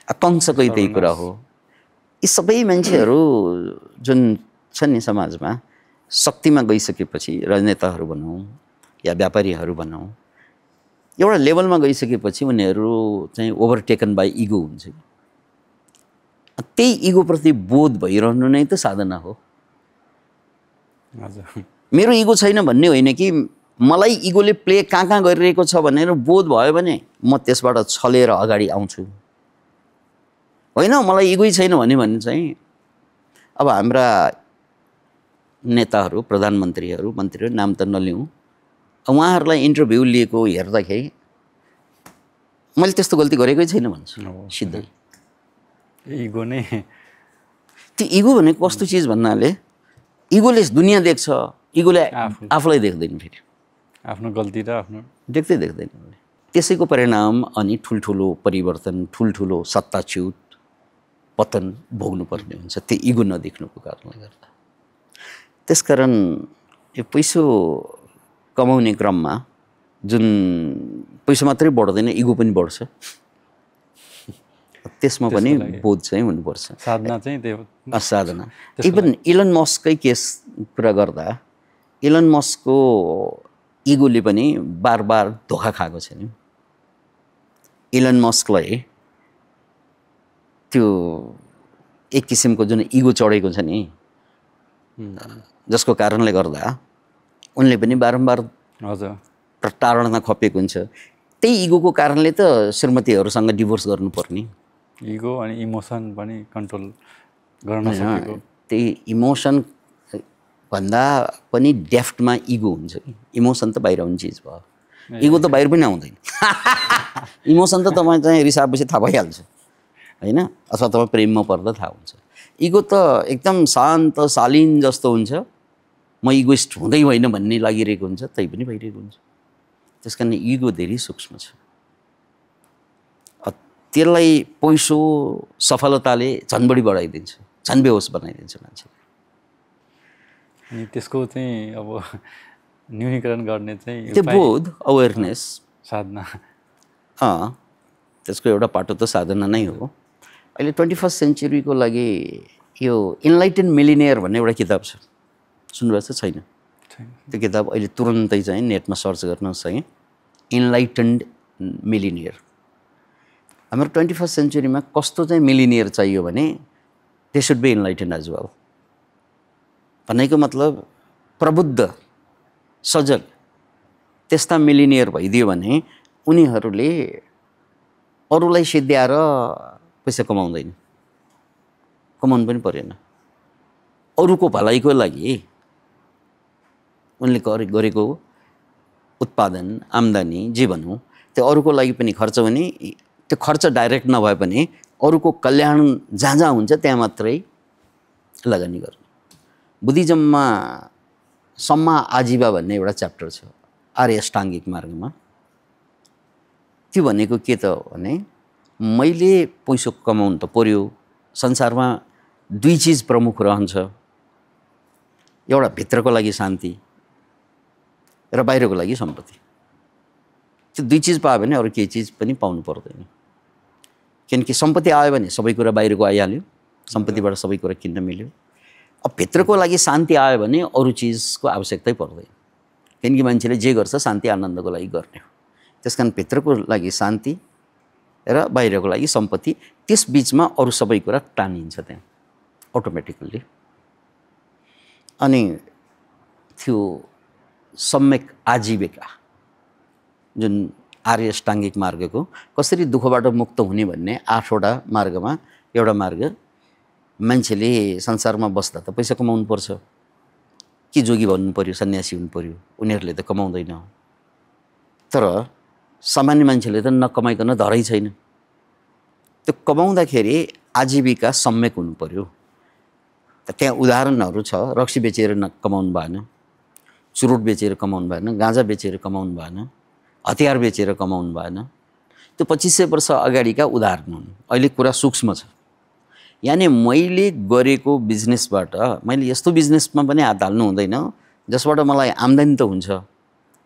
कंसकै त्यही कुरा हो। यी सबै मान्छेहरू जुन छन् नि समाजमा शक्तिमा गइसकेपछि, राजनेताहरू भनौँ या व्यापारीहरू भनौँ, एउटा लेभलमा गइसकेपछि उनीहरू चाहिँ ओभरटेकन बाई इगो हुन्छ। त्यही इगोप्रति बोध भइरहनु नै त साधना हो। मेरो इगो छैन भन्ने होइन कि मलाई इगोले प्ले कहाँ गरिरहेको छ भनेर बोध भयो भने म त्यसबाट छलेर अगाडि आउँछु। होइन मलाई इगोै छैन भने चाहिँ अब हाम्रा नेताहरू, प्रधानमन्त्रीहरू, मन्त्रीहरू नाम त नलिउँ, उहाँहरूलाई इन्टरभ्यू लिएको हेर्दाखेरि मैले त्यस्तो गल्ती गरेकै छैन भन्छु सिधै। इगो नै त्यो इगो भनेको कस्तो चिज भन्नाले इगोले दुनियाँ देख्छ, इगोले आफूलाई देख्दैन, फेरि आफ्नो गल्ती र आफ्नो देख्दैन। त्यसैको परिणाम अनि ठुल्ठुलो परिवर्तन, ठुल्ठुलो सत्ताच्युत पतन भोग्नुपर्ने हुन्छ त्यो इगो नदेख्नुको कारणले गर्दा। त्यसकारण यो पैसो कमाउने क्रममा जुन पैसा मात्रै बढ्दैन, इगो पनि बढ्छ। त्यसमा पनि बोध चाहिँ हुनुपर्छ। साधना चाहिँ त्यो साधना। इभन इलन मस्ककै केस कुरा गर्दा इलन मस्कको इगोले पनि बार बार धोका खाएको छ नि। इलन मस्कलाई त्यो एक किसिमको जुन इगो चढेको छ नि, जसको कारणले गर्दा उनले पनि बारम्बार प्रताडना खपेको हुन्छ। त्यही इगोको कारणले त श्रीमतीहरूसँग डिभोर्स गर्नुपर्ने। इगो अनि इमोसन पनि कन्ट्रोल गर्न सकेको। त्यही इमोसन भन्दा पनि डेफ्टमा इगो हुन्छ कि। इमोसन त बाहिर आउने चिज भयो, इगो त बाहिर पनि आउँदैन। इमोसन त तपाईँ चाहिँ रिसाएपछि थाहा भइहाल्छ होइन, अथवा तपाईँ प्रेममा पर्दा थाहा हुन्छ। इगो त एकदम शान्त शालीन जस्तो हुन्छ, म इगोइस्ट हुँदै होइन भन्ने लागिरहेको हुन्छ, तै पनि भइरहेको हुन्छ। त्यस कारण इगो धेरै सूक्ष्म छ। त्यसलाई पैसो सफलताले झन् बढी बढाइदिन्छ, झन् बेहोस बनाइदिन्छ मान्छे। अनि त्यसको चाहिँ अब न्यूनीकरण गर्ने चाहिँ त्यो बोध, अवेरनेस, साधना। त्यसको एउटा पाटो त साधना नै हो। अहिले 21st सेन्चुरीको लागि यो इनलाइटेन मिलिनियर भन्ने एउटा किताब छ, सुन्नुभएको छ छैन? त्यो किताब अहिले तुरन्तै चाहिँ नेटमा सर्च गर्नुहोस् है, इनलाइटेन्ड मिलिनियर। हाम्रो 21st सेन्चुरीमा कस्तो चाहिँ मिलिनियर चाहियो भने they should be enlightened as well. भनेको मतलब प्रबुद्ध, सजग त्यस्ता मिलिनियर भइदियो भने उनीहरूले अरूलाई सिद्ध्याएर पैसा कमाउँदैन, कमाउनु पनि परेन। अरूको भलाइको लागि उनले गरेको उत्पादन, आम्दानी, जे भनौँ त्यो अरूको लागि पनि खर्च हुने, त्यो खर्च डाइरेक्ट नभए पनि अरूको कल्याण जहाँ जहाँ हुन्छ त्यहाँ मात्रै लगानी गर्ने। बुद्धिज्ममा सम्मा आजीवा भन्ने एउटा च्याप्टर छ आर्य अष्टाङ्गिक मार्गमा। त्यो भनेको के त भने मैले पैसा कमाउनु त पर्यो, संसारमा दुई चिज प्रमुख रहन्छ, एउटा भित्रको लागि शान्ति र बाहिरको लागि सम्पत्ति। त्यो दुई चिज पायो भने अरू केही चिज पनि पाउनु पर्दैन। किनकि सम्पत्ति आयो भने सबै कुरा बाहिरको आइहाल्यो, सम्पत्तिबाट सबै कुरा किन्न मिल्यो। अब भित्रको लागि शान्ति आयो भने अरू चिजको आवश्यकतै पर्दैन, किनकि मान्छेले जे गर्छ शान्ति आनन्दको लागि गर्ने हो। त्यस कारण भित्रको लागि शान्ति र बाहिरको लागि सम्पत्ति, त्यस बिचमा अरू सबै कुरा टानिन्छ त्यहाँ अटोमेटिकल्ली। अनि त्यो सम्यक आजीविका जुन आर्य अष्टाङ्गिक मार्गको कसरी दुःखबाट मुक्त हुने भन्ने 8वटा मार्गमा एउटा मार्ग, मान्छेले संसारमा बस्दा त पैसा कमाउनु पर्छ कि जोगी भन्नु पर्यो, सन्यासी हुनु पर्यो, उनीहरूले त कमाउँदैन। तर सामान्य मान्छेले त नकमाइकन धरै छैन। त्यो कमाउँदाखेरि आजीविका सम्यक हुनु पर्यो। त्यहाँ उदाहरणहरू छ, रक्सी बेचेर कमाउनु भएन, चुरोट बेचेर कमाउनु भएन, गाँजा बेचेर कमाउनु भएन, हतियार बेचेर कमाउनु भएन। त्यो 2500 वर्ष अगाडिका उदाहरण हुन्। अहिले कुरा सूक्ष्म छ। यानि मैले गरेको बिजनेसबाट मैले यस्तो बिजनेसमा पनि हात हाल्नु हुँदैन जसबाट मलाई आम्दानी त हुन्छ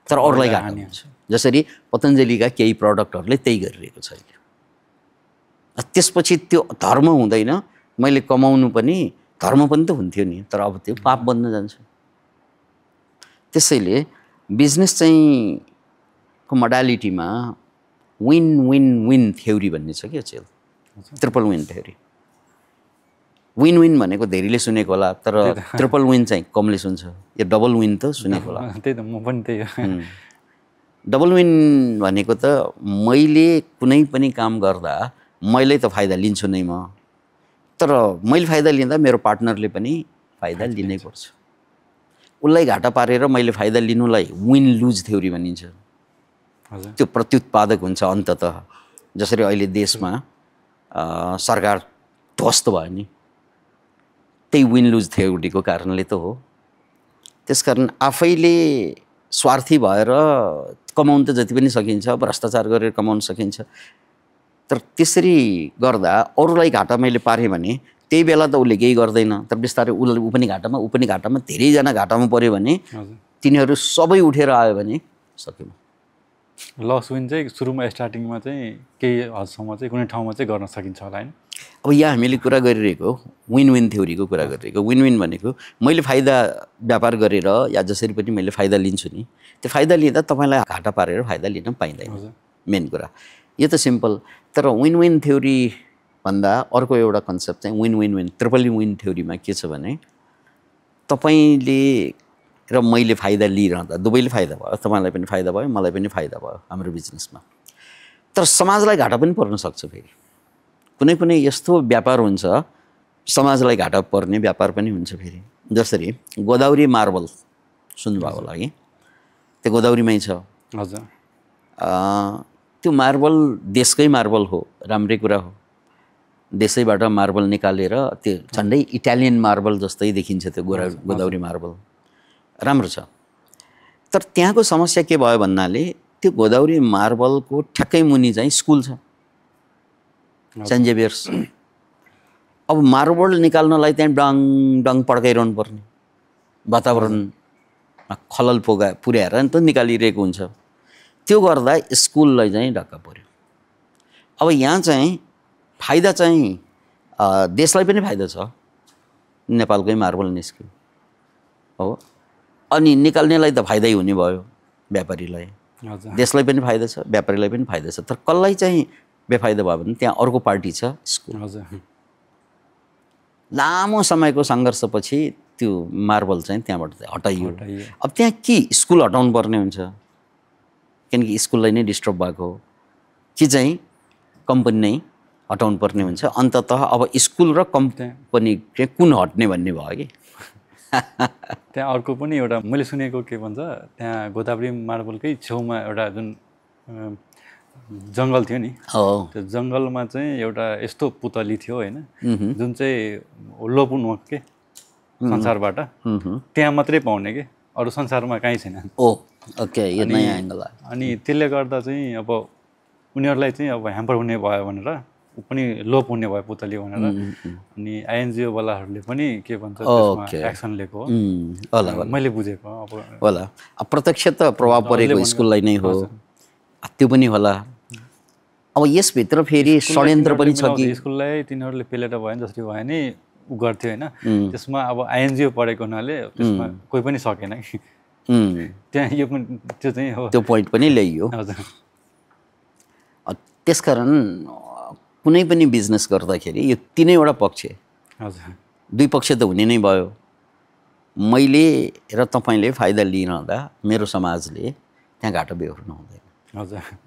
तर अरूलाई घाटा हुन्छ। जसरी पतञ्जलिका केही प्रडक्टहरूले त्यही गरिरहेको छ अहिले। त्यसपछि त्यो धर्म हुँदैन, मैले कमाउनु पनि धर्म पनि त हुन्थ्यो नि, तर अब त्यो पाप बन्न जान्छ। त्यसैले बिजनेस चाहिँ को मोडालिटीमा विन विन विन थ्योरी भन्ने छ क्या, चेल triple win theory. Win win भनेको धेरैले सुनेको होला, तर ट्रिपल विन चाहिँ कमले सुन्छ। यो डबल विन त सुनेको होला। त्यही त म पनि त्यही हो। डबल विन भनेको त मैले कुनै पनि काम गर्दा मैले त फाइदा लिन्छु नै म, तर मैले फाइदा लिँदा मेरो पार्टनरले पनि फाइदा लिनै पर्छ। उसलाई घाटा पारेर मैले फाइदा लिनुलाई विन लुज थ्योरी भनिन्छ। त्यो प्रत्युत्पादक हुन्छ अन्ततः। जसरी अहिले देशमा सरकार ध्वस्त भयो नि, त्यही विन लुज थ्योरीको कारणले त हो। त्यसकारण आफैले स्वार्थी भएर कमाउन त जति पनि सकिन्छ, भ्रष्टाचार गरेर कमाउन सकिन्छ, तर त्यसरी गर्दा अरूलाई घाटा मैले पारेँ भने त्यही बेला त उसले केही गर्दैन, तर बिस्तारै ऊ पनि घाटामा धेरैजना घाटामा पऱ्यो भने तिनीहरू सबै उठेर आयो भने सक्यौँ। लस विन चाहिँ सुरुमा स्टार्टिङमा चाहिँ केही हदसम्म चाहिँ कुनै ठाउँमा चाहिँ गर्न सकिन्छ होला हैन। अब यहाँ हामीले कुरा गरिरहेको विन विन थ्योरीको कुरा गरिरहेको। विन विन भनेको मैले फाइदा व्यापार गरेर या जसरी पनि मैले फाइदा लिन्छु नि, त्यो फाइदा लिँदा तपाईँलाई घाटा पारेर फाइदा लिन पाइँदैन, मेन कुरा यो त सिम्पल। तर विन विन थ्योरी भन्दा अर्को एउटा कन्सेप्ट चाहिँ win win win triple win थ्योरीमा के छ भने तपाईँले र मैले फाइदा लिइरहँदा दुवैले फाइदा भयो, तपाईँलाई पनि फाइदा भयो, मलाई पनि फाइदा भयो हाम्रो बिजनेसमा। तर समाजलाई घाटा पनि पर्न सक्छ। फेरि कुनै कुनै यस्तो व्यापार हुन्छ समाजलाई घाटा पर्ने व्यापार पनि हुन्छ। फेरि जसरी गोदावरी मार्बल सुन्नुभएको होला कि, त्यो गोदावरीमै छ। हजुर, त्यो मार्बल देशकै मार्बल हो, राम्रै कुरा हो। देशैबाट मार्बल निकालेर त्यो झन्डै इटालियन मार्बल जस्तै देखिन्छ त्यो गोदावरी मार्बल, राम्रो छ। तर त्यहाँको समस्या के भयो भन्नाले त्यो गोदावरी मार्बलको ठ्याक्कै मुनि चाहिँ स्कुल छ, सेन्ट जेभियर्स। अब मार्बल निकाल्नलाई त्यहाँ डङ डङ पड्काइरहनु पर्ने, वातावरणमा खलल पुर्याएर नि त निकालिरहेको हुन्छ। त्यो गर्दा स्कुललाई चाहिँ ढक्का पर्यो। अब यहाँ चाहिँ फाइदा चाहिँ देशलाई पनि फाइदा छ, नेपालकै मार्बल निस्क्यो हो, अनि निकाल्नेलाई त फाइदै हुने भयो व्यापारीलाई, देशलाई पनि फाइदा छ, व्यापारीलाई पनि फाइदा छ। तर कसलाई चाहिँ बेफाइदा भयो भने त्यहाँ अर्को पार्टी छ, स्कुल। लामो समयको सङ्घर्षपछि त्यो मार्बल चाहिँ त्यहाँबाट हटाइयो। अब त्यहाँ के स्कुल हटाउनु पर्ने हुन्छ, किनकि स्कुललाई नै डिस्टर्ब भएको हो, कि चाहिँ कम्पनी नै हटाउनु पर्ने हुन्छ। अन्ततः अब स्कुल र कम्पनी चाहिँ कुन हट्ने भन्ने भयो कि। त्यहाँ अर्को पनि एउटा मैले सुनेको के भन्छ, त्यहाँ गोदावरी मार्बलकै छेउमा एउटा जुन जङ्गल थियो नि, त्यो जङ्गलमा चाहिँ एउटा यस्तो पुतली थियो होइन, जुन चाहिँ लोप हुनु के संसारबाट त्यहाँ मात्रै पाउने के, अरू संसारमा कहीँ छैन। ओके, यो नयाँ एङ्गल। अनि त्यसले गर्दा चाहिँ अब उनीहरूलाई चाहिँ अब ह्याम्पर हुने भयो भनेर पनि लोप हुने भयो पुतली भनेर, अनि आइएनजिओ वालाहरूले पनि के भन्छ एक्सन लिएको हो मैले बुझेको। अब होला प्रत्यक्ष त प्रभाव परेको स्कुललाई नै हो, त्यो पनि होला। अब यसभित्र फेरि षड्यन्त्र पनि छ कि स्कुललाई तिनीहरूले पेलेर भयो नि जसरी भयो नि उ गर्थ्यो होइन, त्यसमा अब आइएनजिओ पढेको हुनाले त्यसमा कोही पनि सकेन कि त्यहाँ। यो पनि त्यो चाहिँ हो, त्यो पोइन्ट पनि ल्याइयो। त्यसकारण कुनै पनि बिजनेस गर्दाखेरि यो तिनैवटा पक्ष, दुई पक्ष त हुने नै भयो। मैले र तपाईँले फाइदा लिइरहँदा मेरो समाजले त्यहाँ घाटा बेहोर्नु हुँदैन।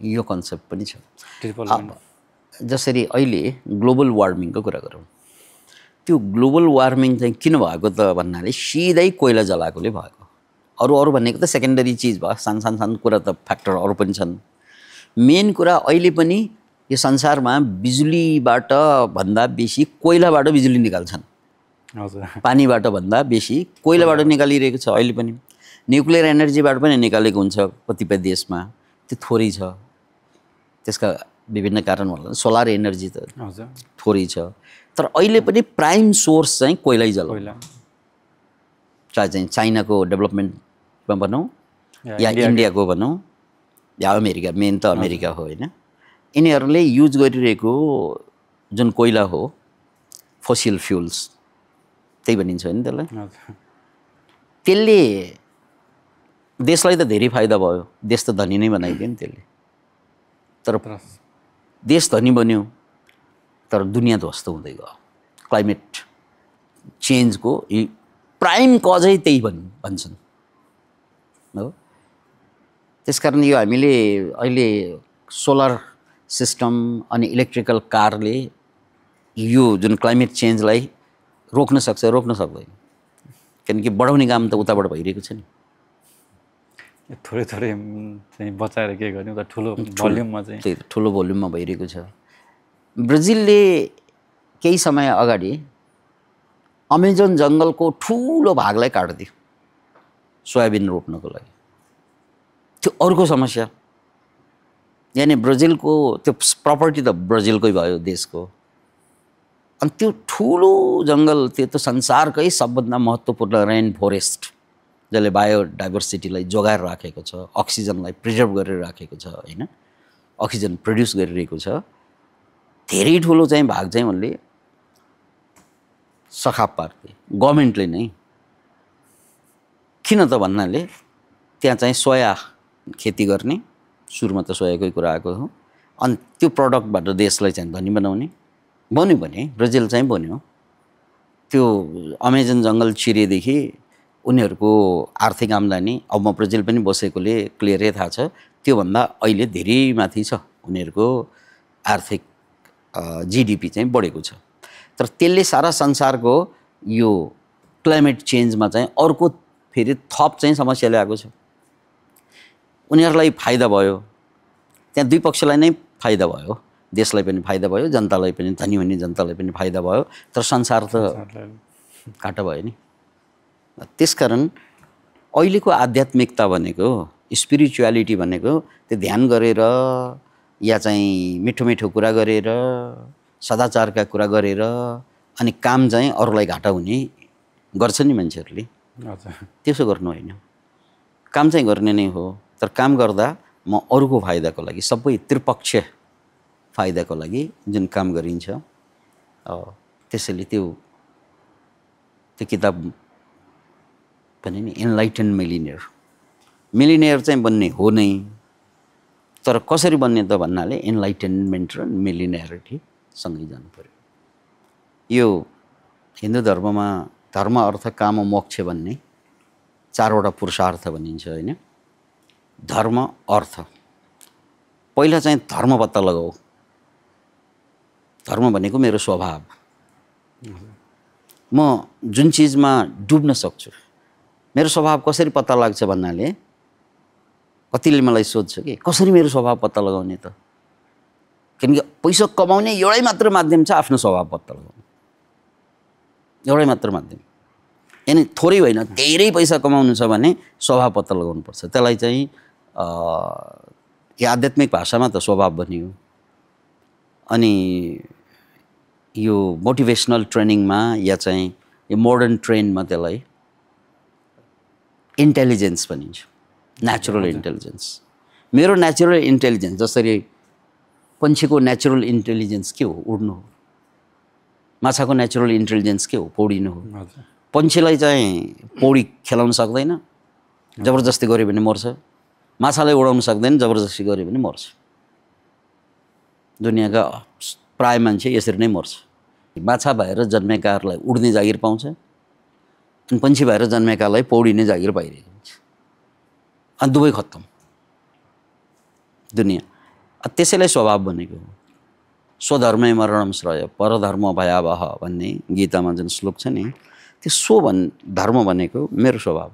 यो कन्सेप्ट पनि छ। जसरी अहिले ग्लोबल वार्मिङको कुरा गरौँ, त्यो ग्लोबल वार्मिङ चाहिँ किन भएको त भन्नाले सिधै कोइला जलाएकोले भएको। अरू भनेको त सेकेन्डरी चिज भयो, सानो कुरा त फ्याक्टर अरू पनि छन्। मेन कुरा अहिले पनि यो संसारमा बिजुलीबाट भन्दा बेसी कोइलाबाट बिजुली निकाल्छन्, पानीबाट भन्दा बेसी कोइलाबाट निकालिरहेको छ अहिले पनि। न्युक्लियर एनर्जीबाट पनि निकालेको हुन्छ कतिपय देशमा, त्यो थोरै छ। त्यसका विभिन्न कारण होला, सोलर एनर्जी त थोरै छ। तर अहिले पनि प्राइम सोर्स चाहिँ कोइलै जलाउ, चाहे चाहिँ चाइनाको डेभलपमेन्टमा भनौँ या इन्डियाको भनौँ या अमेरिका, मेन त अमेरिका हो होइन। यिनीहरूले युज गरिरहेको जुन कोइला हो फोसिल फ्युल्स त्यही भनिन्छ नि त्यसलाई, त्यसले देशलाई त धेरै फाइदा भयो, देश त धनी नै बनाइदियो नि त्यसले। तर देश धनी बन्यो तर दुनियाँ ध्वस्त हुँदै गयो। क्लाइमेट चेन्जको प्राइम कजै त्यही भन्छन् हो। त्यसकारण यो हामीले अहिले सोलर सिस्टम अनि इलेक्ट्रिकल कारले यो जुन क्लाइमेट चेन्जलाई रोक्न सक्छ, रोक्न सक्दैन, किनकि बढाउने काम त उताबाट भइरहेको छ नि। थोरै चाहिँ बचाएर के गर्ने, उता ठुलो भोल्युममा चाहिँ ठुलो भोल्युममा भइरहेको छ। ब्राजिलले केही समय अगाडि अमेजन जङ्गलको ठुलो भागलाई काटिदियो सोयाबिन रोप्नको लागि। त्यो अर्को समस्या, यानि ब्राजिलको त्यो प्रपर्टी त ब्राजिलकै भयो देशको, अनि त्यो ठुलो जङ्गल त्यो त संसारकै सबभन्दा महत्त्वपूर्ण रेन फरेस्ट जसले बायोडाइभर्सिटीलाई जोगाएर राखेको छ, अक्सिजनलाई प्रिजर्भ गरेर राखेको छ होइन, अक्सिजन प्रड्युस गरिरहेको छ, धेरै ठुलो चाहिँ भाग चाहिँ उनले सखाप पार्थे गभर्मेन्टले नै। किन त भन्नाले त्यहाँ चाहिँ सोया खेती गर्ने, सुरुमा त सोयाकै कुरा आएको हो, अनि त्यो प्रडक्टबाट देशलाई चाहिँ धनी बनाउने बन्यो भने ब्राजिल चाहिँ बन्यो। त्यो अमेजन जङ्गल चिरेदेखि उनीहरूको आर्थिक आम्दानी, अब म ब्राजिल पनि बसेकोले क्लियरै थाहा छ, त्योभन्दा अहिले धेरै माथि छ उनीहरूको आर्थिक जिडिपी चाहिँ बढेको छ। तर त्यसले सारा संसारको यो क्लाइमेट चेन्जमा चाहिँ अर्को फेरि थप चाहिँ समस्या ल्याएको छ। उनीहरूलाई फाइदा भयो, त्यहाँ दुई पक्षलाई नै फाइदा भयो, देशलाई पनि फाइदा भयो, जनतालाई पनि, धनी हुने जनतालाई पनि फाइदा भयो, तर संसार त काटा भयो नि। त्यसकारण अहिलेको आध्यात्मिकता भनेको, स्पिरिचुअलिटी भनेको त्यो ध्यान गरेर या चाहिँ मिठो मिठो कुरा गरेर, सदाचारका कुरा गरेर अनि काम चाहिँ अरूलाई घाटा हुने गर्छ नि मान्छेहरूले, त्यसो गर्नु होइन। काम चाहिँ गर्ने नै हो, तर काम गर्दा म अरूको फाइदाको लागि, सबै त्रिपक्षीय फाइदाको लागि जुन काम गरिन्छ, त्यसैले त्यो किताब भने नि एनलाइटन मिलिनियर चाहिँ बन्ने हो नै, तर कसरी बन्ने त भन्नाले एनलाइटनमेन्ट र मिलिनियरिटी सँगै जानु पर्यो। यो हिन्दू धर्ममा धर्म अर्थ काम मोक्ष भन्ने चारवटा पुरुषार्थ भनिन्छ होइन। धर्म अर्थ, पहिला चाहिँ धर्म पत्ता लगाऊ। धर्म भनेको मेरो स्वभाव, म जुन चिजमा डुब्न सक्छु। मेरो स्वभाव कसरी पत्ता लाग्छ भन्नाले कतिले मलाई सोध्छ कि कसरी मेरो स्वभाव पत्ता लगाउने त, किनकि पैसा कमाउने एउटै मात्र माध्यम छ आफ्नो स्वभाव पत्ता लगाउने, एउटै मात्र माध्यम। यानी थोरै होइन धेरै पैसा कमाउनु छ भने स्वभाव पत्ता लगाउनुपर्छ। त्यसलाई चाहिँ यो आध्यात्मिक भाषामा त स्वभाव बनियो, अनि यो मोटिभेसनल ट्रेनिङमा या चाहिँ यो मोडर्न ट्रेन्डमा त्यसलाई इन्टेलिजेन्स भनिन्छ, नेचुरल इन्टेलिजेन्स। मेरो नेचुरल इन्टेलिजेन्स जसरी पन्छीको नेचुरल इन्टेलिजेन्स के हो, उड्नु हो। माछाको नेचुरल इन्टेलिजेन्स के हो, पौडिनु हो। पन्छीलाई चाहिँ पौडी खेलाउन सक्दैन, जबरजस्ती गऱ्यो भने मर्छ। माछालाई उडाउन सक्दैन, जबरजस्ती गऱ्यो भने मर्छ। दुनियाँका प्राय मान्छे यसरी नै मर्छ। माछा भएर जन्मेकाहरूलाई उड्ने जागिर पाउँछ, अनि पन्छी भएर जन्मेकालाई पौडिने जागिर पाइरहेको हुन्छ, अनि दुवै खत्तम दुनियाँ। त्यसैलाई स्वभाव बनेको हो। स्वधर्मै मरणम श्रेय परधर्म भयावह भन्ने गीतामा जुन श्लोक छ नि, त्यो धर्म भनेको मेरो स्वभाव।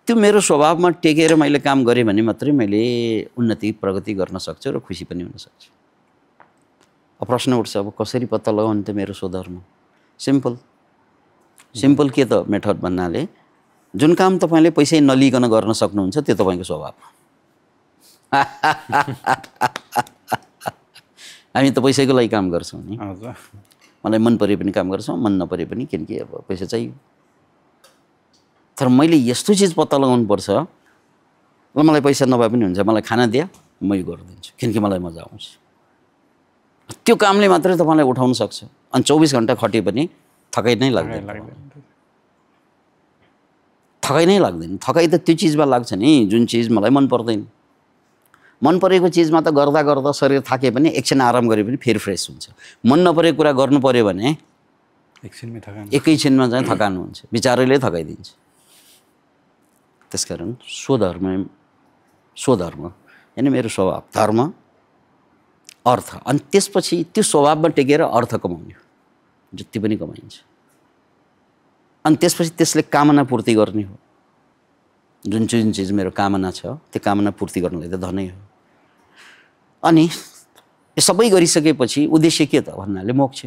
त्यो मेरो स्वभावमा टेकेर मैले काम गरेँ भने मात्रै मैले उन्नति प्रगति गर्न सक्छु र खुसी पनि हुन सक्छु। अब प्रश्न उठ्छ, अब कसरी पत्ता लगाउने त मेरो स्वधर्म? सिम्पल के त मेथड भन्नाले जुन काम तपाईँले पैसै नलिकन गर्न सक्नुहुन्छ त्यो तपाईँको स्वभाव। हामी त पैसाको लागि काम गर्छौँ नि, मलाई मन परे पनि काम गर्छौँ, मन नपरे पनि, किनकि अब पैसा चाहियो। तर मैले यस्तो चिज पत्ता लगाउनुपर्छ, ल मलाई पैसा नभए पनि हुन्छ, मलाई खाना दिए म यो गरिदिन्छु, किनकि मलाई मजा आउँछ। त्यो कामले मात्रै तपाईँलाई उठाउन सक्छ, अनि 24 घन्टा खटे पनि थकाइ नै लाग्दैन। थकाइ नै लाग्दैन। थकाइ त त्यो चिजमा लाग्छ नि जुन चिज मलाई मन पर्दैन। मन परेको चिजमा त गर्दा गर्दा शरीर थाके पनि एकछिन आराम गरे पनि फेरि फ्रेस हुन्छ। मन नपरेको कुरा गर्नु पर्यो भने एकैछिनमा चाहिँ थकान हुन्छ, विचारैले थकाइदिन्छ। त्यसकारण स्वधर्म यानी मेरो स्वभाव, धर्म, अर्थ, अनि त्यसपछि त्यो स्वभावमा टेकेर अर्थ कमाउने हो, जति पनि कमाइन्छ। अनि त्यसपछि त्यसले कामना पूर्ति गर्ने हो। जुन चिज मेरो कामना छ त्यो कामना पूर्ति गर्नलाई त धनै हो। अनि यो सबै गरिसकेपछि उद्देश्य के त भन्नाले मोक्ष।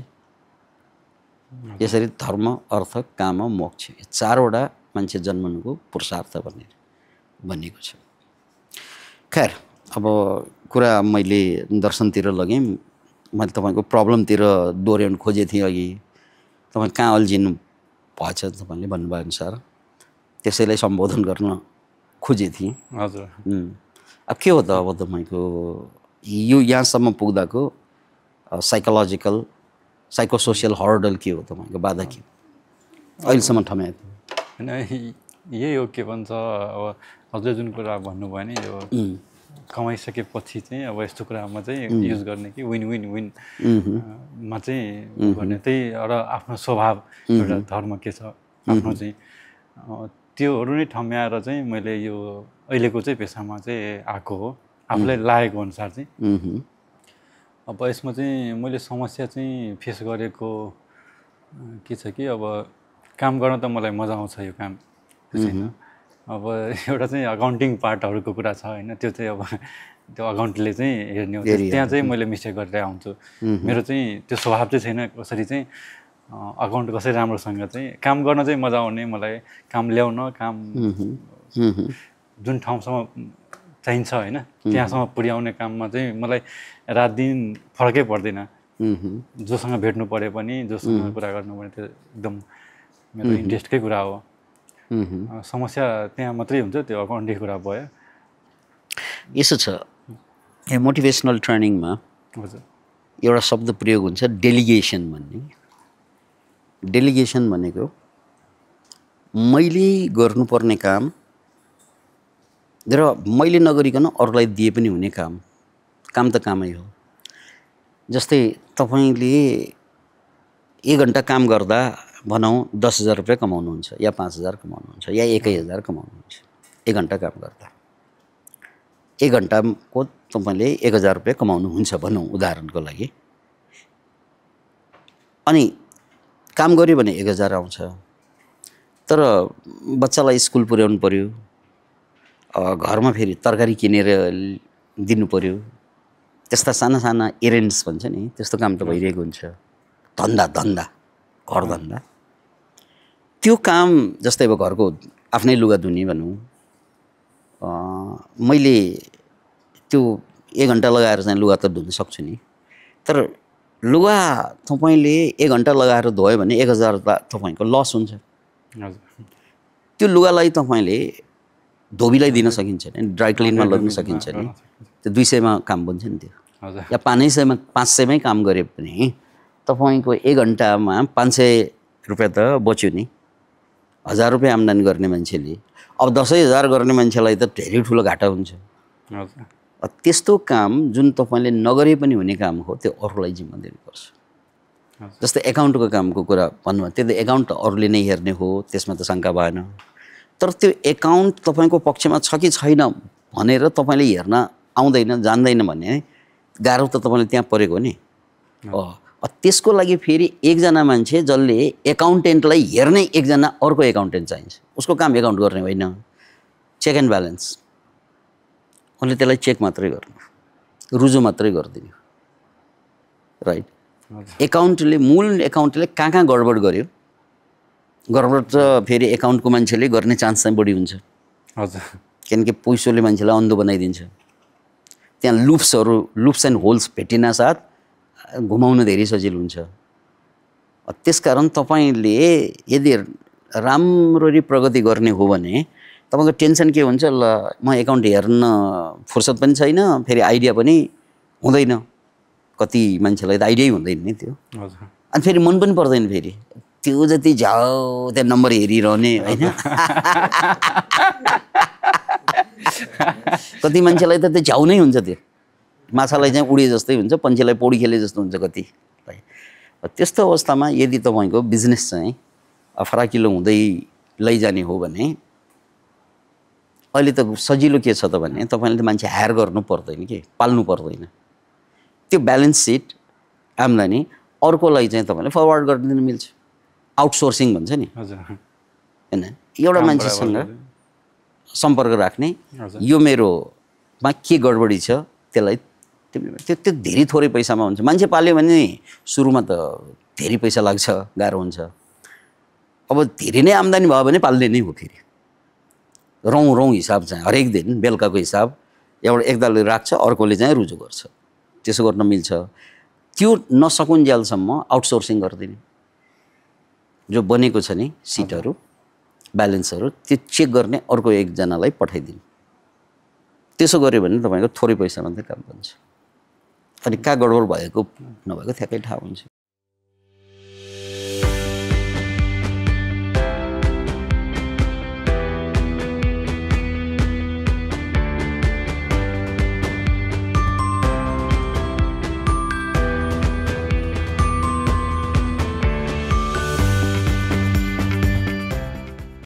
यसरी धर्म अर्थ काम मोक्ष यो चारवटा मान्छे जन्मनुको पुरुषार्थ भनिएको छ। खैर अब कुरा मैले दर्शनतिर लगेँ, मैले तपाईँको प्रब्लमतिर दोहोऱ्याउनु खोजेको थिएँ अघि, तपाईँ कहाँ अल्झिनु भएछ तपाईँले भन्नुभयो अनुसार त्यसैलाई सम्बोधन गर्न खोजेको थिएँ। हजुर। अब के हो त अब तपाईँको यो यहाँसम्म पुग्दाको साइकोलोजिकल साइकोसोसियल हर्डल के हो तपाईँको, बाधा के हो अहिलेसम्म ठम्याएको? होइन यही हो, के भन्छ अब हजुरले जुन कुरा भन्नुभयो नि यो कमाइसकेपछि चाहिँ अब यस्तो कुरामा चाहिँ युज गर्ने कि विन विन विन मा चाहिँ गर्ने, त्यही एउटा आफ्नो स्वभाव एउटा धर्म के छ आफ्नो चाहिँ त्योहरू नै ठम्याएर चाहिँ मैले यो अहिलेको चाहिँ पेसामा चाहिँ आएको हो आफूलाई लागेको अनुसार चाहिँ। अब यसमा चाहिँ मैले समस्या चाहिँ फेस गरेको के छ कि अब काम गर्न त मलाई मजा आउँछ यो काम छैन, अब एउटा चाहिँ अकाउन्टिङ पार्टहरूको कुरा छ होइन, त्यो चाहिँ अब त्यो अकाउन्टले चाहिँ हेर्ने हो, त्यहाँ चाहिँ मैले मिस्टेक गरेर आउँछु। मेरो चाहिँ त्यो स्वभाव चाहिँ छैन कसरी चाहिँ अकाउन्ट कसरी राम्रोसँग चाहिँ काम गर्न चाहिँ मजा आउने, मलाई काम ल्याउन काम जुन ठाउँसम्म चाहिन्छ होइन त्यहाँसम्म पुर्याउने काममा चाहिँ मलाई रात दिन फरकै पर्दैन। जोसँग भेट्नु पऱ्यो पनि जोसँग कुरा गर्नु पर्यो त्यो एकदम मेरो इन्ट्रेस्टकै कुरा हो। समस्या त्यहाँ मात्रै हुन्छ, त्यो अकाउन्टकै कुरा भयो। यसो छ मोटिभेसनल ट्रेनिङमा एउटा शब्द प्रयोग हुन्छ डेलिगेसन भन्ने। डेलिगेसन भनेको मैले गर्नुपर्ने काम र मैले नगरिकन अरूलाई दिए पनि हुने काम त कामै हो। जस्तै तपाईँले 1 घन्टा काम गर्दा भनौँ 10,000 रुपियाँ कमाउनुहुन्छ या 5,000 कमाउनुहुन्छ या 1,000 कमाउनुहुन्छ 1 घन्टा काम गर्दा। 1 घन्टाको तपाईँले 1,000 रुपियाँ कमाउनुहुन्छ भनौँ उदाहरणको लागि। अनि काम गऱ्यो भने 1,000 आउँछ, तर बच्चालाई स्कुल पुर्याउनु पर्यो, घरमा फेरि तरकारी किनेर दिनु पर्यो, त्यस्ता साना साना एरेन्ड्स भन्छ नि त्यस्तो काम त भइरहेको हुन्छ। धन्दा घर धन्दा त्यो काम जस्तै अब घरको आफ्नै लुगा धुने भनौँ, मैले त्यो 1 घन्टा लगाएर चाहिँ लुगा त धुन सक्छु नि, तर लुगा तपाईँले 1 घन्टा लगाएर धोयो भने 1,000 तपाईँको लस हुन्छ। त्यो लुगालाई तपाईँले धोबीलाई दिन सकिन्छ नि, ड्राई क्लिनमा लग्न सकिन्छ नि, त्यो 200मा काम बन्छ नि त्यो, या 500मै काम गरे पनि तपाईँको 1 घन्टामा 500 रुपियाँ त बच्यो नि। 1,000 रुपियाँ आम्दानी गर्ने मान्छेले अब 10,000 गर्ने मान्छेलाई त धेरै ठुलो घाटा हुन्छ। त्यस्तो काम जुन तपाईँले नगरे पनि हुने काम हो त्यो अरूलाई जिम्मा दिनुपर्छ। जस्तै एकाउन्टको कामको कुरा भन्नुभयो, त्यो त एकाउन्ट त अरूले नै हेर्ने हो, त्यसमा त शङ्का भएन। तर त्यो एकाउन्ट तपाईँको पक्षमा छ कि छैन भनेर तपाईँले हेर्न आउँदैन जान्दैन भने गाह्रो त तपाईँले त्यहाँ परेको नि। त्यसको लागि फेरि एकजना मान्छे जसले एकाउन्टेन्टलाई हेर्ने एकजना अर्को एकाउन्टेन्ट चाहिन्छ। उसको काम एकाउन्ट गर्ने होइन, चेक एन्ड ब्यालेन्स। उसले त्यसलाई चेक मात्रै गर्नु, रुजु मात्रै गरिदिनु, राइट। एकाउन्टले मूल एकाउन्टले कहाँ गडबड गर्यो, गडबड त फेरि एकाउन्टको मान्छेले गर्ने चान्स चाहिँ बढी हुन्छ। हजुर, किनकि पैसोले मान्छेलाई अन्धो बनाइदिन्छ। त्यहाँ लुप्स एन्ड होल्स भेटिना साथ घुमाउन धेरै सजिलो हुन्छ। त्यसकारण तपाईँले यदि राम्ररी प्रगति गर्ने हो भने तपाईँको टेन्सन के हुन्छ, ल म एकाउन्ट हेर्न फुर्सद पनि छैन, फेरि आइडिया पनि हुँदैन। कति मान्छेलाई त आइडियै हुँदैन नि त्यो, अनि फेरि मन पनि पर्दैन, फेरि त्यो जति झ्याउ त्यहाँ नम्बर हेरिरहने होइन। कति मान्छेलाई त त्यो झ्याउ नै हुन्छ, त्यो माछालाई चाहिँ उडे जस्तै हुन्छ, पन्छीलाई पौडी खेले जस्तो हुन्छ कति। त्यस्तो अवस्थामा यदि तपाईँको बिजनेस चाहिँ फराकिलो हुँदै लैजाने हो भने अहिले त सजिलो के छ त भने तपाईँले त मान्छे हायर गर्नु पर्दैन कि पाल्नु पर्दैन। त्यो ब्यालेन्स सिट आम्दानी अर्कोलाई चाहिँ तपाईँले फरवर्ड गरिदिनु मिल्छ। आउटसोर्सिङ भन्छ नि होइन, एउटा मान्छेसँग सम्पर्क राख्ने, यो मेरोमा के गडबडी छ त्यसलाई त्यो धेरै थोरै पैसामा हुन्छ। मान्छे पाल्यो भने सुरुमा त धेरै पैसा लाग्छ, गाह्रो हुन्छ। अब धेरै नै आम्दानी भयो भने पाल्ने नै हो फेरि। रौँ हिसाब चाहिँ हरेक दिन बेलुकाको हिसाब एकताले राख्छ, अर्कोले चाहिँ रुजु गर्छ, त्यसो गर्न मिल्छ। त्यो नसकुन्जेलसम्म आउटसोर्सिङ गरिदिने, जो बनेको छ नि सिटहरू ब्यालेन्सहरू त्यो चेक गर्ने अर्को एकजनालाई पठाइदिने। त्यसो गऱ्यो भने तपाईँको थोरै पैसामा चाहिँ काम बन्छ। अनि कहाँ गडबड भएको नभएको ठ्याक्कै थाहा हुन्छ।